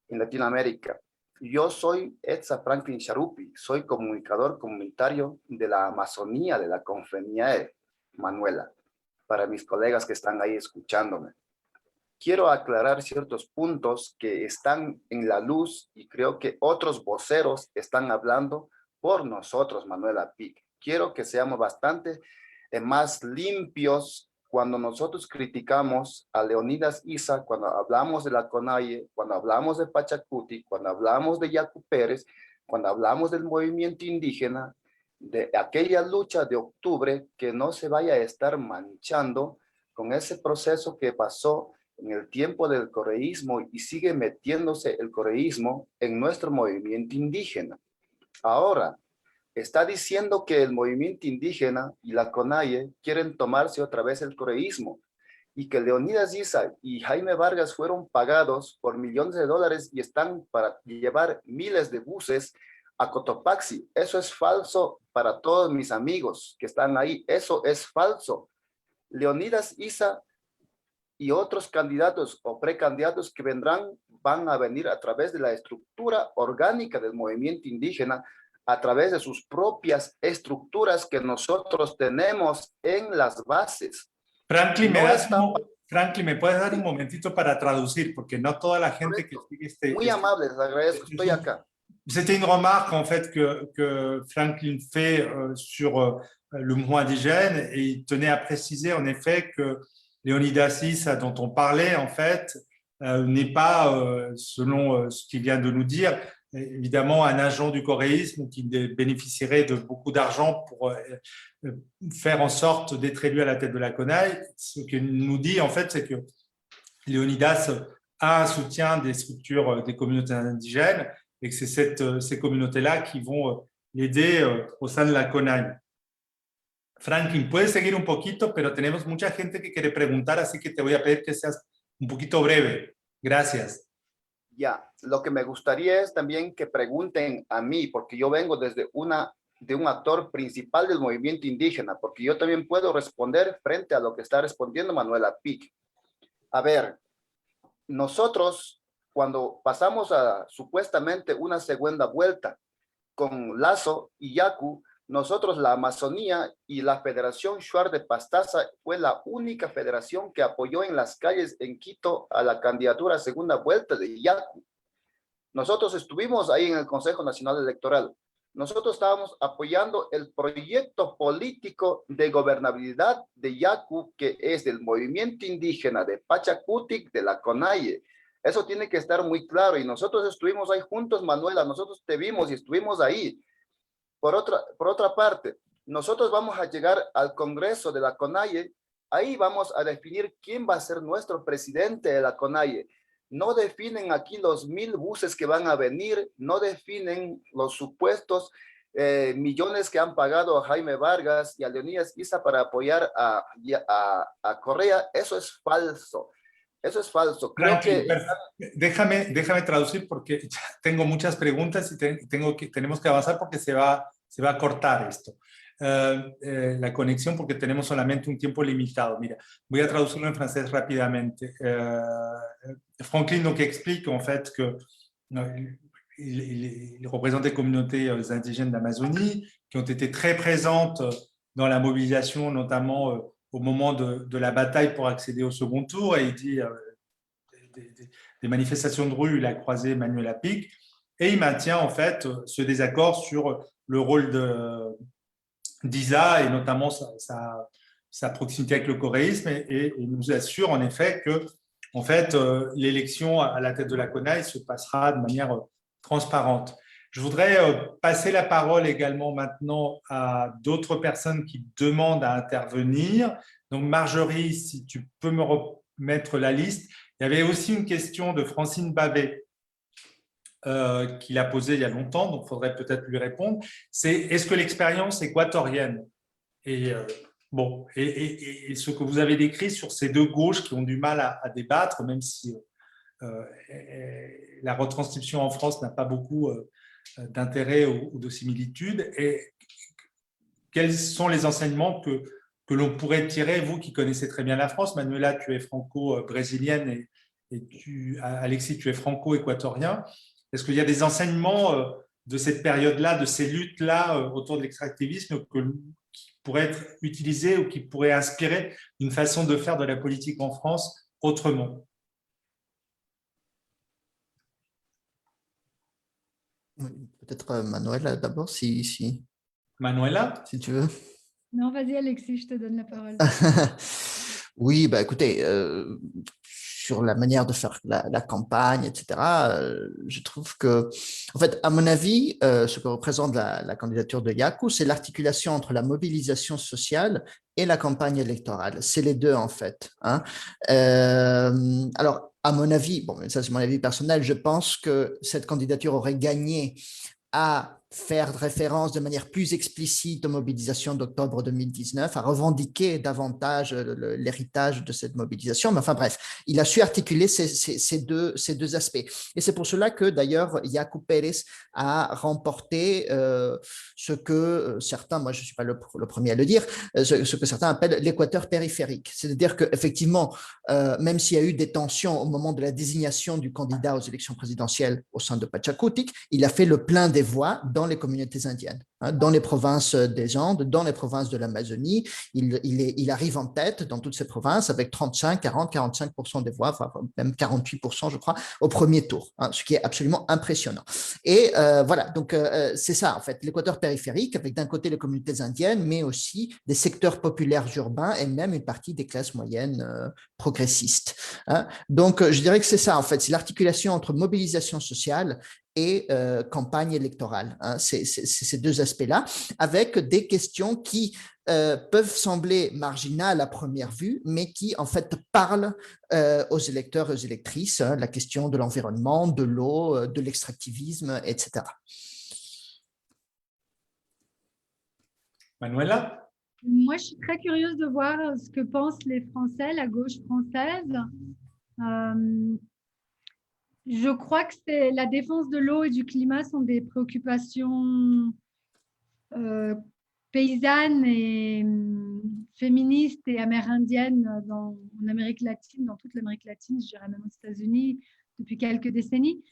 en Latinoamérica. Yo soy Edsa Franklin Charupi, soy comunicador comunitario de la Amazonía, de la Confeniae, Manuela, para mis colegas que están ahí escuchándome. Quiero aclarar ciertos puntos que están en la luz y creo que otros voceros están hablando por nosotros, Manuela Pic. Quiero que seamos bastante más limpios cuando nosotros criticamos a Leonidas Issa, cuando hablamos de la CONAIE, cuando hablamos de Pachacuti, cuando hablamos de Yacu Pérez, cuando hablamos del movimiento indígena, de aquella lucha de octubre, que no se vaya a estar manchando con ese proceso que pasó en el tiempo del correísmo y sigue metiéndose el correísmo en nuestro movimiento indígena. Ahora, está diciendo que el movimiento indígena y la CONAIE quieren tomarse otra vez el correísmo y que Leonidas Issa y Jaime Vargas fueron pagados por millones de dólares y están para llevar miles de buses a Cotopaxi. Eso es falso para todos mis amigos que están ahí. Eso es falso. Leonidas Issa y otros candidatos o precandidatos que vendrán van a venir a través de la estructura orgánica del movimiento indígena, a través de sus propias estructuras que nosotros tenemos en las bases. Franklin, Franklin, ¿me puedes dar un momentito para traducir? Porque no toda la gente que sigue este... Muy amable, les agradezco, estoy acá. C'était une remarque en fait que Franklin fait sur le mouvement indigène et il tenait à préciser en effet que Leonidas Issa, dont on parlait en fait, n'est pas, selon ce qu'il vient de nous dire, évidemment un agent du coréisme qui bénéficierait de beaucoup d'argent pour faire en sorte d'être élu à la tête de la CONAIE. Ce qu'il nous dit en fait, c'est que Leonidas a un soutien des structures des communautés indigènes et que c'est ces communautés-là qui vont l'aider au sein de la CONAIE. Franklin, puedes seguir un poquito, pero tenemos mucha gente que quiere preguntar, así que te voy a pedir que seas un poquito breve. Gracias. Ya, lo que me gustaría es también que pregunten a mí, porque yo vengo desde de un actor principal del movimiento indígena, porque yo también puedo responder frente a lo que está respondiendo Manuela Pic. A ver, nosotros cuando pasamos a supuestamente una segunda vuelta con Lazo y Yacu, nosotros la Amazonía y la Federación Shuar de Pastaza fue la única federación que apoyó en las calles en Quito a la candidatura a segunda vuelta de Yacu. Nosotros estuvimos ahí en el Consejo Nacional Electoral. Nosotros estábamos apoyando el proyecto político de gobernabilidad de Yacu, que es del movimiento indígena de Pachacutic, de la CONAIE. Eso tiene que estar muy claro y nosotros estuvimos ahí juntos, Manuela, nosotros te vimos y estuvimos ahí. Por otra parte, nosotros vamos a llegar al Congreso de la CONAIE, ahí vamos a definir quién va a ser nuestro presidente de la CONAIE. No definen aquí los 1000 buses que van a venir, no definen los supuestos millones que han pagado a Jaime Vargas y a Leonidas Issa para apoyar a Correa. Eso es falso. Eso es falso. Creo que... Déjame traducir porque tengo muchas preguntas y tenemos que avanzar porque se va a cortar esto. La conexión porque tenemos solamente un tiempo limitado. Mira, voy a traducirlo en francés rápidamente. Franklin donc explique en fait que il représente des communautés indigènes d'Amazonie qui ont été très présentes dans la mobilisation, notamment au moment de la bataille pour accéder au second tour, et il dit des manifestations de rue, il a croisé Manuela Pic, et il maintient en fait ce désaccord sur le rôle d'Isa et notamment sa proximité avec le coréisme, et il nous assure en effet que en fait, l'élection à la tête de la CONAIE se passera de manière transparente. Je voudrais passer la parole également maintenant à d'autres personnes qui demandent à intervenir. Donc, Marjorie, si tu peux me remettre la liste. Il y avait aussi une question de Francine Babet qu'il a posée il y a longtemps, donc il faudrait peut-être lui répondre. C'est est-ce que l'expérience équatorienne et ce que vous avez décrit sur ces deux gauches qui ont du mal à débattre, même si la retranscription en France n'a pas beaucoup d'intérêt ou de similitude, et quels sont les enseignements que l'on pourrait tirer, vous qui connaissez très bien la France? Manuela, tu es franco-brésilienne et Alexis, tu es franco-équatorien. Est-ce qu'il y a des enseignements de cette période-là, de ces luttes-là autour de l'extractivisme qui pourraient être utilisés ou qui pourraient inspirer une façon de faire de la politique en France autrement? Peut-être Manuela d'abord, si Manuela, si tu veux. Non, vas-y Alexis, je te donne la parole. Oui, bah, écoutez, sur la manière de faire la campagne, etc., je trouve que, en fait, à mon avis, ce que représente la candidature de Yaku, c'est l'articulation entre la mobilisation sociale et la campagne électorale. C'est les deux, en fait. Hein. Alors, à mon avis, bon, ça c'est mon avis personnel, je pense que cette candidature aurait gagné à faire référence de manière plus explicite aux mobilisations d'octobre 2019, à revendiquer davantage l'héritage de cette mobilisation. Mais enfin bref, il a su articuler ces deux aspects. Et c'est pour cela que d'ailleurs, Yaku Pérez a remporté ce que certains, moi je ne suis pas le premier à le dire, ce que certains appellent l'équateur périphérique. C'est-à-dire qu'effectivement, même s'il y a eu des tensions au moment de la désignation du candidat aux élections présidentielles au sein de Pachakutik, il a fait le plein des voix dans les communautés indiennes, hein, dans les provinces des Andes, dans les provinces de l'Amazonie. Il arrive en tête dans toutes ces provinces avec 35, 40, 45% des voix, enfin, même 48%, je crois, au premier tour, hein, ce qui est absolument impressionnant. Et voilà, donc c'est ça, en fait, l'équateur périphérique, avec d'un côté les communautés indiennes, mais aussi des secteurs populaires urbains et même une partie des classes moyennes progressistes. Hein. Donc, je dirais que c'est ça, en fait, c'est l'articulation entre mobilisation sociale et campagne électorale. Hein. C'est ces deux aspects-là, avec des questions qui peuvent sembler marginales à première vue, mais qui en fait parlent aux électeurs et aux électrices, hein, la question de l'environnement, de l'eau, de l'extractivisme, etc. Manuela? Moi, je suis très curieuse de voir ce que pensent les Français, la gauche française. Je crois que la défense de l'eau et du climat sont des préoccupations paysannes et féministes et amérindiennes en Amérique latine, dans toute l'Amérique latine, je dirais même aux États-Unis, depuis quelques décennies.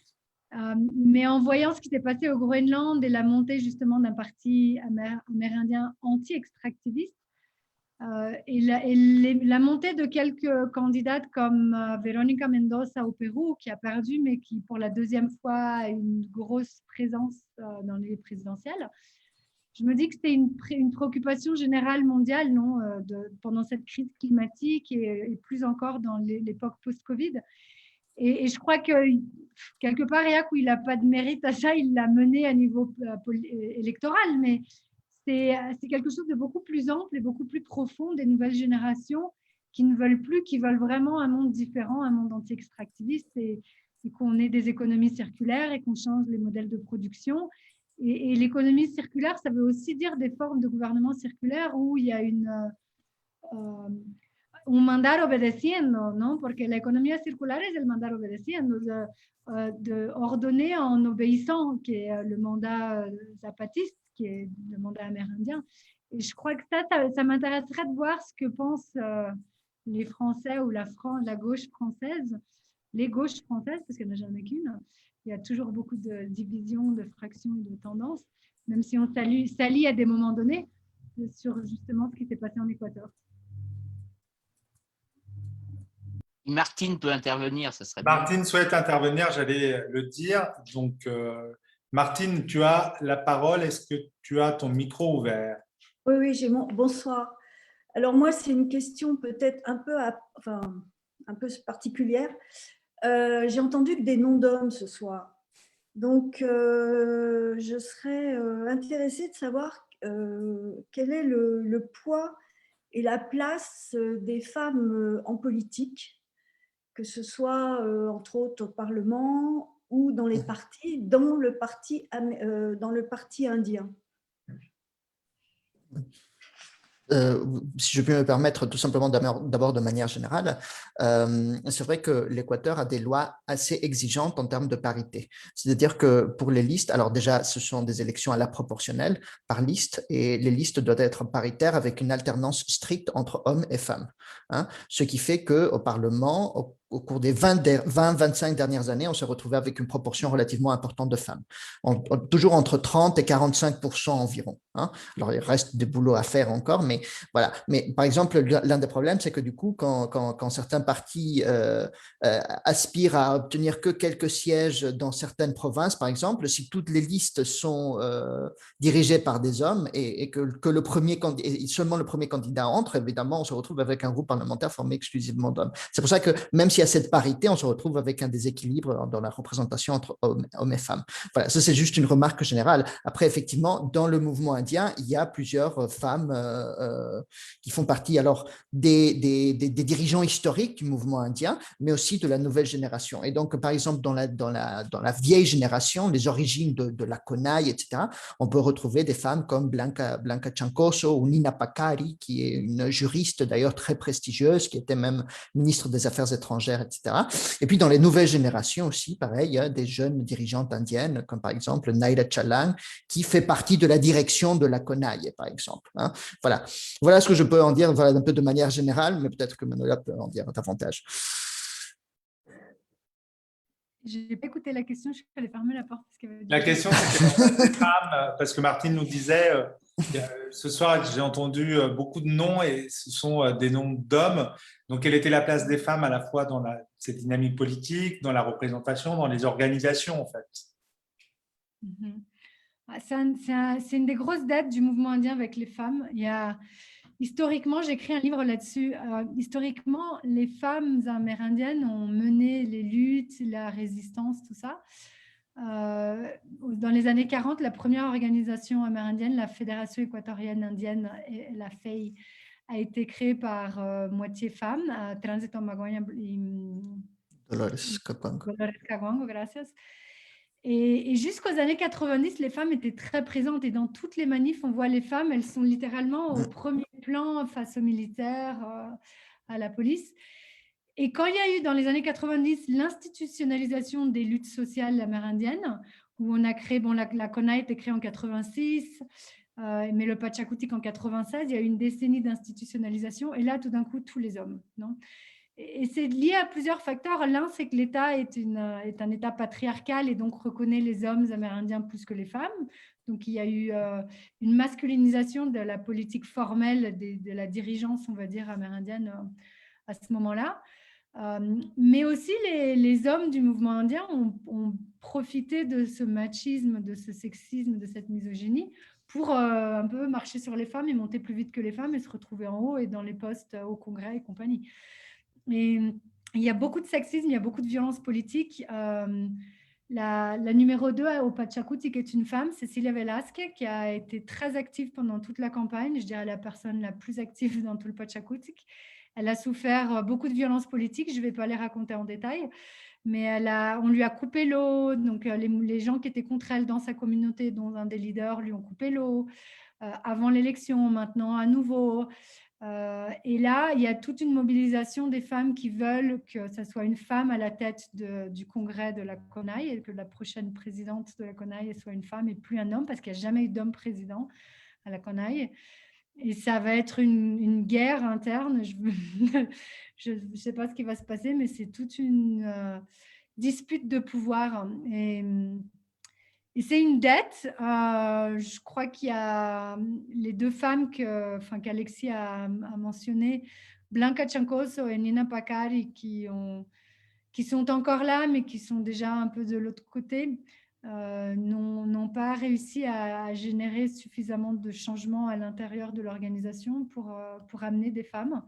Mais en voyant ce qui s'est passé au Groenland et la montée justement d'un parti amérindien anti-extractiviste, et la montée de quelques candidates comme Verónica Mendoza au Pérou, qui a perdu, mais qui pour la deuxième fois a une grosse présence dans les présidentielles. Je me dis que c'était une préoccupation générale mondiale, non, pendant cette crise climatique et plus encore dans l'époque post-Covid. Et je crois que quelque part, Yaku, il n'a pas de mérite à ça, il l'a mené à niveau électoral, mais c'est quelque chose de beaucoup plus ample et beaucoup plus profond des nouvelles générations qui ne veulent plus, qui veulent vraiment un monde différent, un monde anti-extractiviste et qu'on ait des économies circulaires et qu'on change les modèles de production. Et l'économie circulaire, ça veut aussi dire des formes de gouvernement circulaire où il y a un mandar obedeciendo, ¿no? Porque la economía circular es el mandar obedeciendo, de ordonner en obéissant, qui est le mandat zapatiste, qui est le mandat amérindien. Et je crois que ça m'intéresserait de voir ce que pensent les Français ou la gauche française, les gauches françaises, parce qu'il n'y en a jamais qu'une. Il y a toujours beaucoup de divisions, de fractions et de tendances, même si on s'allie à des moments donnés sur justement ce qui s'est passé en Équateur. Martine peut intervenir, ça serait bien. Martine souhaite intervenir, j'allais le dire. Donc, Martine, tu as la parole. Est-ce que tu as ton micro ouvert? Oui, j'ai bonsoir. Alors moi, c'est une question peut-être un peu un peu particulière. J'ai entendu que des noms d'hommes ce soir. Donc, je serais intéressée de savoir quel est le poids et la place des femmes en politique, que ce soit entre autres au Parlement ou dans les partis, dans le parti indien. Si je peux me permettre tout simplement d'abord de manière générale, c'est vrai que l'Équateur a des lois assez exigeantes en termes de parité. C'est-à-dire que pour les listes, alors déjà, ce sont des élections à la proportionnelle par liste et les listes doivent être paritaires avec une alternance stricte entre hommes et femmes. Hein, ce qui fait qu'au Parlement, au cours des 20-25 dernières années, on s'est retrouvé avec une proportion relativement importante de femmes, toujours entre 30 et 45% environ. Hein. Alors, il reste des boulots à faire encore, mais voilà. Mais par exemple, l'un des problèmes, c'est que du coup, quand certains partis aspirent à obtenir que quelques sièges dans certaines provinces, par exemple, si toutes les listes sont dirigées par des hommes et que seulement le premier candidat entre, évidemment, on se retrouve avec un groupe parlementaire formé exclusivement d'hommes. C'est pour ça que même s'il y a cette parité, on se retrouve avec un déséquilibre dans la représentation entre hommes et femmes. Voilà, ça c'est juste une remarque générale. Après, effectivement, dans le mouvement indien, il y a plusieurs femmes qui font partie alors des dirigeants historiques du mouvement indien, mais aussi de la nouvelle génération. Et donc, par exemple, dans la vieille génération, les origines de la Conaille, etc., on peut retrouver des femmes comme Blanca Chancoso ou Nina Pakari, qui est une juriste d'ailleurs très prestigieuse, qui était même ministre des Affaires étrangères, etc. Et puis dans les nouvelles générations aussi, pareil, il y a des jeunes dirigeantes indiennes, comme par exemple Naira Chalang, qui fait partie de la direction de la Conaille, par exemple. Hein. Voilà ce que je peux en dire un peu de manière générale, mais peut-être que Manuela peut en dire davantage. Je n'ai pas écouté la question, je suis allée fermer la porte. La question, c'est des femmes, parce que Martine nous disait, ce soir, j'ai entendu beaucoup de noms et ce sont des noms d'hommes. Donc, quelle était la place des femmes à la fois dans cette dynamique politique, dans la représentation, dans les organisations, en fait? C'est une des grosses dettes du mouvement indien avec les femmes. Historiquement, j'ai écrit un livre là-dessus. Historiquement, les femmes amérindiennes ont mené les luttes, la résistance, tout ça. Dans les années 40, la première organisation amérindienne, la Fédération équatorienne indienne, la FEI, a été créée par moitié femmes, Tránsito Maguaña y Dolores Caguango. Dolores Caguango, gracias. Et jusqu'aux années 90, les femmes étaient très présentes et dans toutes les manifs, on voit les femmes, elles sont littéralement au premier plan face aux militaires, à la police. Et quand il y a eu dans les années 90 l'institutionnalisation des luttes sociales amérindiennes, où on a créé, la CONA a été créée en 86, mais le Pachakutik en 96, il y a eu une décennie d'institutionnalisation et là, tout d'un coup, tous les hommes, non ? Et c'est lié à plusieurs facteurs. L'un, c'est que l'État est un État patriarcal et donc reconnaît les hommes amérindiens plus que les femmes. Donc, il y a eu une masculinisation de la politique formelle de la dirigeance, on va dire, amérindienne à ce moment-là. Mais aussi, les hommes du mouvement indien ont profité de ce machisme, de ce sexisme, de cette misogynie pour un peu marcher sur les femmes et monter plus vite que les femmes et se retrouver en haut et dans les postes au Congrès et compagnie. Et il y a beaucoup de sexisme, il y a beaucoup de violence politique. La numéro 2 au Pachakutik est une femme, Cecilia Velasquez, qui a été très active pendant toute la campagne. Je dirais la personne la plus active dans tout le Pachakutik. Elle a souffert beaucoup de violences politiques. Je ne vais pas les raconter en détail, mais on lui a coupé l'eau. Donc, les gens qui étaient contre elle dans sa communauté, dont un des leaders, lui ont coupé l'eau avant l'élection, maintenant à nouveau. Et là, il y a toute une mobilisation des femmes qui veulent que ce soit une femme à la tête du congrès de la CONAI et que la prochaine présidente de la CONAI soit une femme et plus un homme, parce qu'il n'y a jamais eu d'homme président à la CONAI. Et ça va être une guerre interne. Je ne sais pas ce qui va se passer, mais c'est toute une dispute de pouvoir. Et c'est une dette. Je crois qu'il y a les deux femmes qu'Alexis a mentionnées, Blanca Chancoso et Nina Pakari, qui sont encore là, mais qui sont déjà un peu de l'autre côté, n'ont pas réussi à générer suffisamment de changements à l'intérieur de l'organisation pour amener des femmes.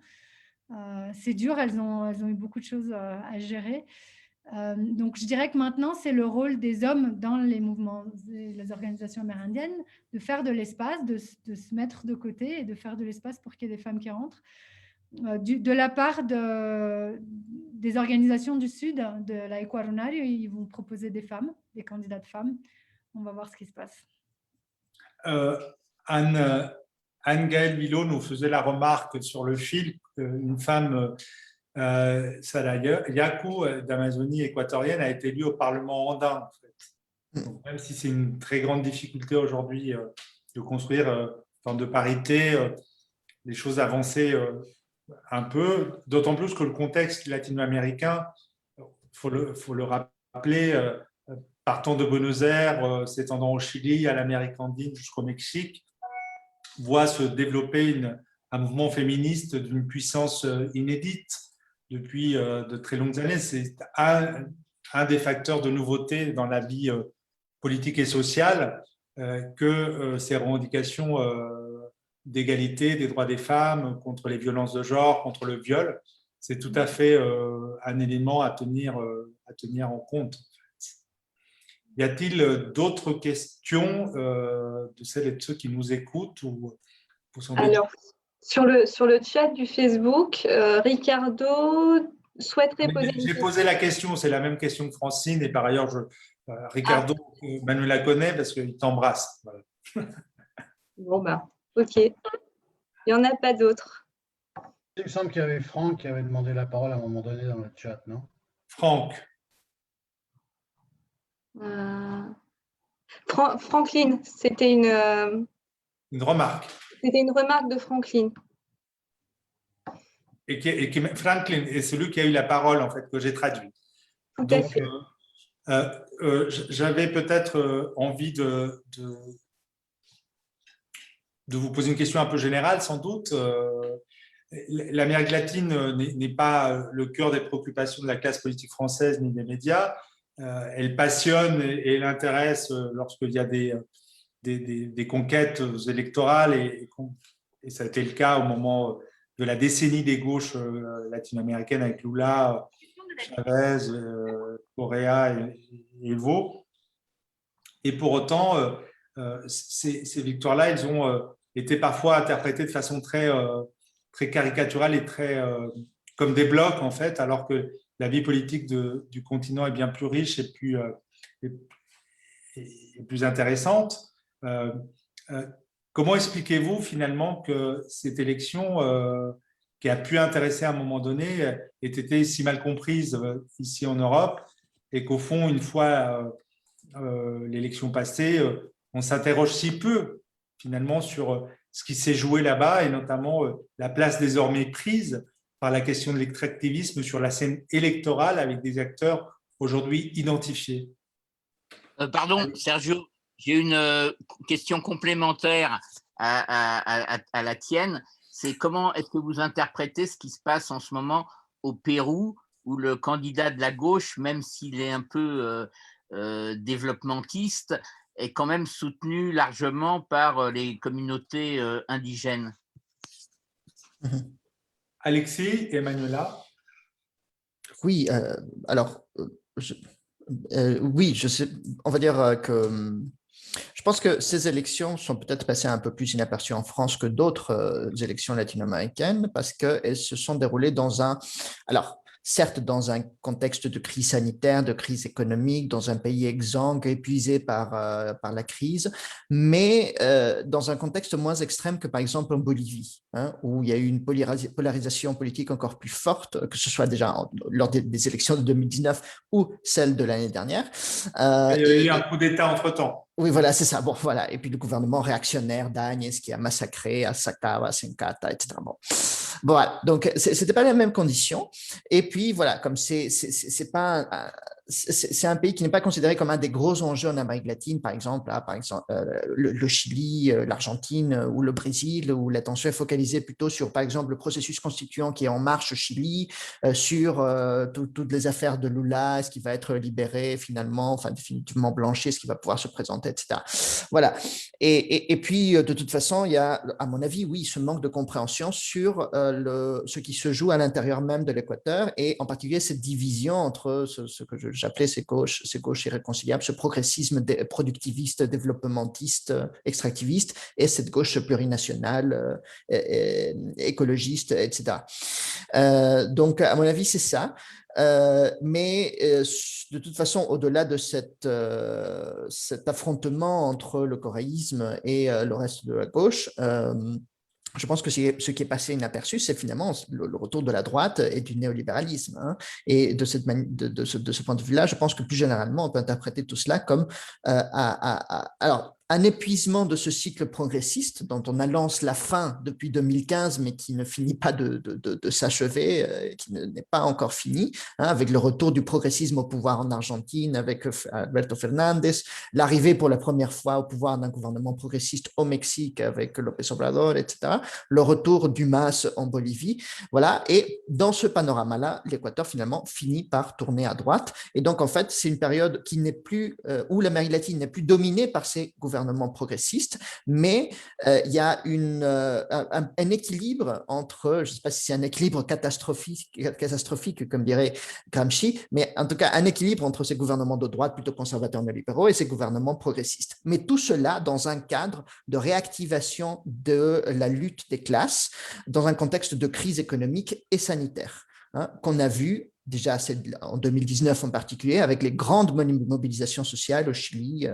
C'est dur, elles ont eu beaucoup de choses à gérer. Donc, je dirais que maintenant, c'est le rôle des hommes dans les mouvements, les organisations amérindiennes, de faire de l'espace, de se mettre de côté et de faire de l'espace pour qu'il y ait des femmes qui rentrent. De la part des organisations du Sud, de la Equarunario, ils vont proposer des femmes, des candidates femmes. On va voir ce qui se passe. Anne-Gaëlle Villot nous faisait la remarque sur le fil qu'une femme, Sara Yaku, d'Amazonie équatorienne, a été élue au Parlement andin. En fait. Donc, même si c'est une très grande difficulté aujourd'hui de construire de parité, les choses avançaient un peu, d'autant plus que le contexte latino-américain, faut le rappeler, partant de Buenos Aires, s'étendant au Chili, à l'Amérique andine jusqu'au Mexique, voit se développer un mouvement féministe d'une puissance inédite depuis de très longues années. C'est un des facteurs de nouveauté dans la vie politique et sociale que ces revendications d'égalité des droits des femmes, contre les violences de genre, contre le viol. C'est tout à fait un élément à tenir en compte. Y a-t-il d'autres questions de celles et de ceux qui nous écoutent ou Alors, sur le chat du Facebook, Ricardo souhaiterait poser une question. J'ai posé la question, c'est la même question que Francine, et par ailleurs, Ricardo, Manu la connaît parce qu'il t'embrasse. Voilà. Bon, ok. Il n'y en a pas d'autres. Il me semble qu'il y avait Franck qui avait demandé la parole à un moment donné dans le chat, non? Franck. Franklin, c'était une remarque. C'était une remarque de Franklin. Franklin est celui qui a eu la parole, en fait, que j'ai traduit. Tout à fait. J'avais peut-être envie de vous poser une question un peu générale, sans doute. L'Amérique latine n'est pas le cœur des préoccupations de la classe politique française ni des médias. Elle passionne et elle intéresse lorsqu'il y a des conquêtes électorales et ça a été le cas au moment de la décennie des gauches latino-américaines avec Lula, Chavez, Correa et Evo. Et pour autant, ces victoires-là, elles ont été parfois interprétées de façon très caricaturale et comme des blocs, en fait, alors que la vie politique du continent est bien plus riche et plus intéressante. Comment expliquez-vous finalement que cette élection qui a pu intéresser à un moment donné ait été si mal comprise ici en Europe et qu'au fond, une fois l'élection passée, on s'interroge si peu finalement sur ce qui s'est joué là-bas et notamment la place désormais prise par la question de l'extractivisme sur la scène électorale avec des acteurs aujourd'hui identifiés. Pardon, Sergio, j'ai une question complémentaire à la tienne. C'est comment est-ce que vous interprétez ce qui se passe en ce moment au Pérou, où le candidat de la gauche, même s'il est un peu développementiste, est quand même soutenu largement par les communautés indigènes? Alexis et Manuela. Oui, alors, oui, je sais, on va dire que je pense que ces élections sont peut-être passées un peu plus inaperçues en France que d'autres élections latino-américaines parce qu'elles se sont déroulées alors, certes dans un contexte de crise sanitaire, de crise économique, dans un pays exsangue, épuisé par la crise, mais dans un contexte moins extrême que par exemple en Bolivie, où il y a eu une polarisation politique encore plus forte, que ce soit déjà lors des élections de 2019 ou celles de l'année dernière. Il y a eu un coup d'État entre-temps. Oui, voilà, c'est ça. Bon, voilà. Et puis le gouvernement réactionnaire d'Áñez qui a massacré à Sacaba, Sencata, etc. Bon, voilà. Donc, c'était pas les mêmes conditions. Et puis, voilà, comme c'est pas c'est un pays qui n'est pas considéré comme un des gros enjeux en Amérique latine, par exemple, le Chili, l'Argentine ou le Brésil, où l'attention est focalisée plutôt sur, par exemple, le processus constituant qui est en marche au Chili, sur toutes les affaires de Lula, est-ce qu'il va être libéré finalement, enfin définitivement blanchi, est-ce qu'il va pouvoir se présenter, etc. Voilà. Et puis, de toute façon, il y a, à mon avis, oui, ce manque de compréhension sur ce qui se joue à l'intérieur même de l'Équateur, et en particulier cette division entre ce que j'appelais ces gauches irréconciliables, ce progressisme productiviste, développementiste, extractiviste, et cette gauche plurinationale, écologiste, etc. Donc, à mon avis, c'est ça. Mais de toute façon, au-delà de cet affrontement entre le coréisme et le reste de la gauche, je pense que ce qui est passé inaperçu, c'est finalement le retour de la droite et du néolibéralisme. Hein. Et de ce point de vue-là, je pense que plus généralement, on peut interpréter tout cela comme alors, un épuisement de ce cycle progressiste dont on annonce la fin depuis 2015, mais qui ne finit pas de s'achever, qui n'est pas encore fini, hein, avec le retour du progressisme au pouvoir en Argentine, avec Alberto Fernandez, l'arrivée pour la première fois au pouvoir d'un gouvernement progressiste au Mexique avec López Obrador, etc., le retour du MAS en Bolivie, voilà, et dans ce panorama-là, l'Équateur finalement finit par tourner à droite, et donc en fait, c'est une période qui n'est plus, où l'Amérique latine n'est plus dominée par ces gouvernements progressistes, mais il y a un équilibre entre, je ne sais pas si c'est un équilibre catastrophique, comme dirait Gramsci, mais en tout cas un équilibre entre ces gouvernements de droite plutôt conservateurs néolibéraux et ces gouvernements progressistes. Mais tout cela dans un cadre de réactivation de la lutte des classes, dans un contexte de crise économique et sanitaire, hein, qu'on a vu déjà en 2019 en particulier, avec les grandes mobilisations sociales au Chili,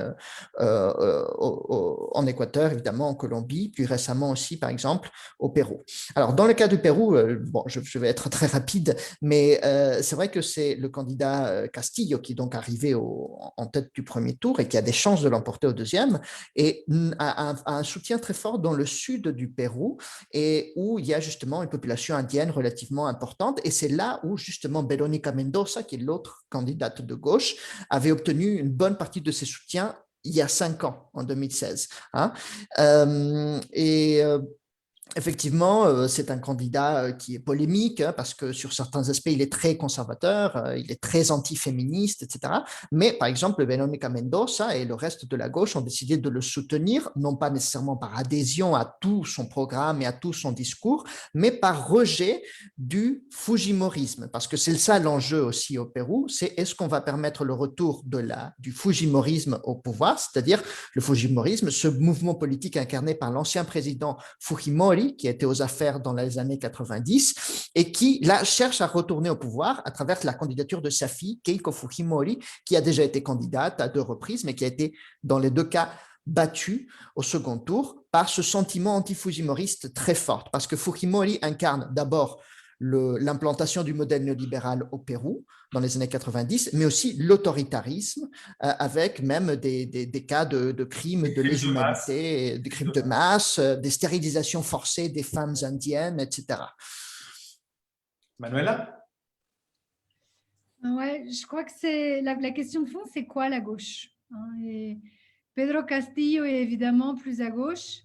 en Équateur, évidemment, en Colombie, puis récemment aussi, par exemple, au Pérou. Alors, dans le cas du Pérou, bon, je vais être très rapide, mais c'est vrai que c'est le candidat Castillo qui est donc arrivé en tête du premier tour et qui a des chances de l'emporter au deuxième, et a un soutien très fort dans le sud du Pérou, et où il y a justement une population indienne relativement importante, et c'est là où justement Verónica Mendoza, qui est l'autre candidate de gauche, avait obtenu une bonne partie de ses soutiens il y a 5 ans, en 2016. Hein. Effectivement, c'est un candidat qui est polémique, hein, parce que sur certains aspects, il est très conservateur, il est très anti-féministe, etc. Mais par exemple, Verónica Mendoza et le reste de la gauche ont décidé de le soutenir, non pas nécessairement par adhésion à tout son programme et à tout son discours, mais par rejet du fujimorisme. Parce que c'est ça l'enjeu aussi au Pérou, c'est est-ce qu'on va permettre le retour du fujimorisme au pouvoir, c'est-à-dire le fujimorisme, ce mouvement politique incarné par l'ancien président Fujimori, qui était aux affaires dans les années 90 et qui, là, cherche à retourner au pouvoir à travers la candidature de sa fille, Keiko Fujimori, qui a déjà été candidate à 2 reprises, mais qui a été, dans les 2 cas, battue au second tour par ce sentiment anti-fujimoriste très fort. Parce que Fujimori incarne d'abord l'implantation du modèle néolibéral au Pérou dans les années 90, mais aussi l'autoritarisme, avec même des cas de crimes de lèse-humanité, des crimes de masse, des stérilisations forcées des femmes indiennes, etc. Manuela? Ouais, je crois que c'est la question de fond, c'est quoi la gauche, hein, et Pedro Castillo est évidemment plus à gauche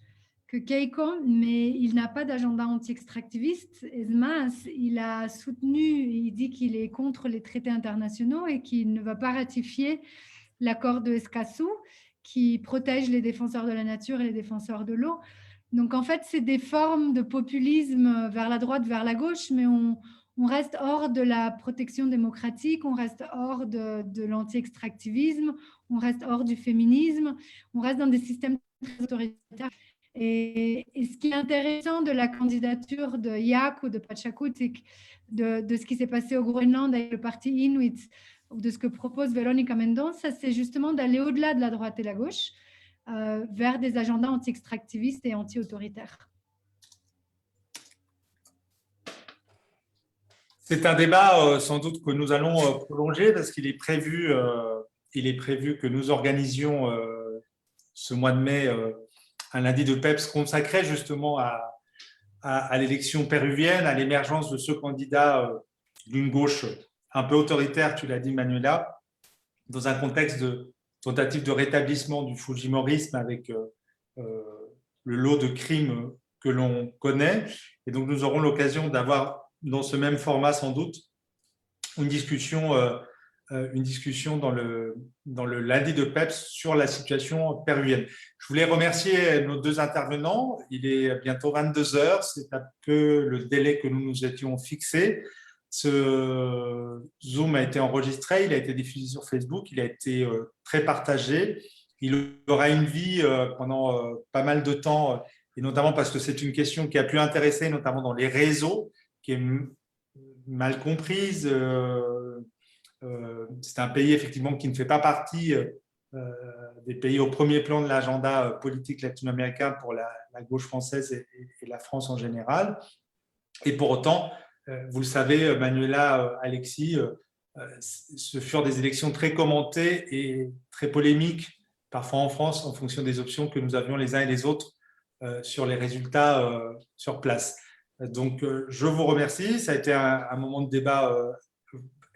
que Keiko, mais il n'a pas d'agenda anti-extractiviste. Es más, il a soutenu, il dit qu'il est contre les traités internationaux et qu'il ne va pas ratifier l'accord de Escazú qui protège les défenseurs de la nature et les défenseurs de l'eau. Donc en fait, c'est des formes de populisme vers la droite, vers la gauche, mais on reste hors de la protection démocratique, on reste hors de l'anti-extractivisme, on reste hors du féminisme, on reste dans des systèmes très autoritaires. Et ce qui est intéressant de la candidature de Yak ou de Pachakutik, de ce qui s'est passé au Groenland avec le parti Inuit, ou de ce que propose Verónica Mendoza, c'est justement d'aller au-delà de la droite et la gauche, vers des agendas anti-extractivistes et anti-autoritaires. C'est un débat sans doute que nous allons prolonger parce qu'il est prévu que nous organisions ce mois de mai un lundi de PEPS consacré justement à l'élection péruvienne, à l'émergence de ce candidat d'une gauche un peu autoritaire, tu l'as dit Manuela, dans un contexte de tentative de rétablissement du fujimorisme avec le lot de crimes que l'on connaît. Et donc, nous aurons l'occasion d'avoir, dans ce même format sans doute, une discussion dans le lundi de PEPS sur la situation péruvienne. Je voulais remercier nos deux intervenants. Il est bientôt 22 heures, c'est un peu le délai que nous nous étions fixés. Ce Zoom a été enregistré, il a été diffusé sur Facebook, il a été très partagé. Il aura une vie pendant pas mal de temps, et notamment parce que c'est une question qui a pu intéresser, notamment dans les réseaux, qui est mal comprise. C'est un pays effectivement qui ne fait pas partie des pays au premier plan de l'agenda politique latino-américain pour la gauche française et la France en général. Et pour autant, vous le savez, Manuela, Alexis, ce furent des élections très commentées et très polémiques, parfois en France, en fonction des options que nous avions les uns et les autres sur les résultats sur place. Donc, je vous remercie. Ça a été un moment de débat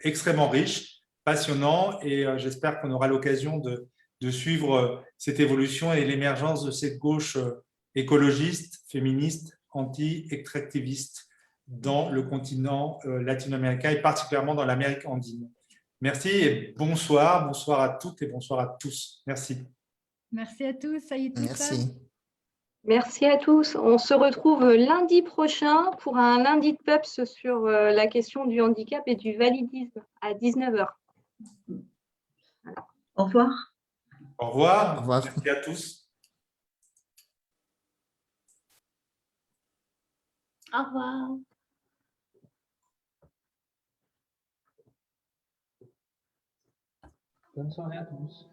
extrêmement riche, passionnant, et j'espère qu'on aura l'occasion de suivre cette évolution et l'émergence de cette gauche écologiste, féministe, anti-extractiviste dans le continent latino-américain et particulièrement dans l'Amérique andine. Merci et bonsoir. Bonsoir à toutes et bonsoir à tous. Merci. Merci à tous. Merci. Merci à tous. On se retrouve lundi prochain pour un lundi de PEPS sur la question du handicap et du validisme à 19 h. Voilà. Au revoir. Au revoir. Au revoir. Merci à tous. Au revoir. Bonne soirée à tous.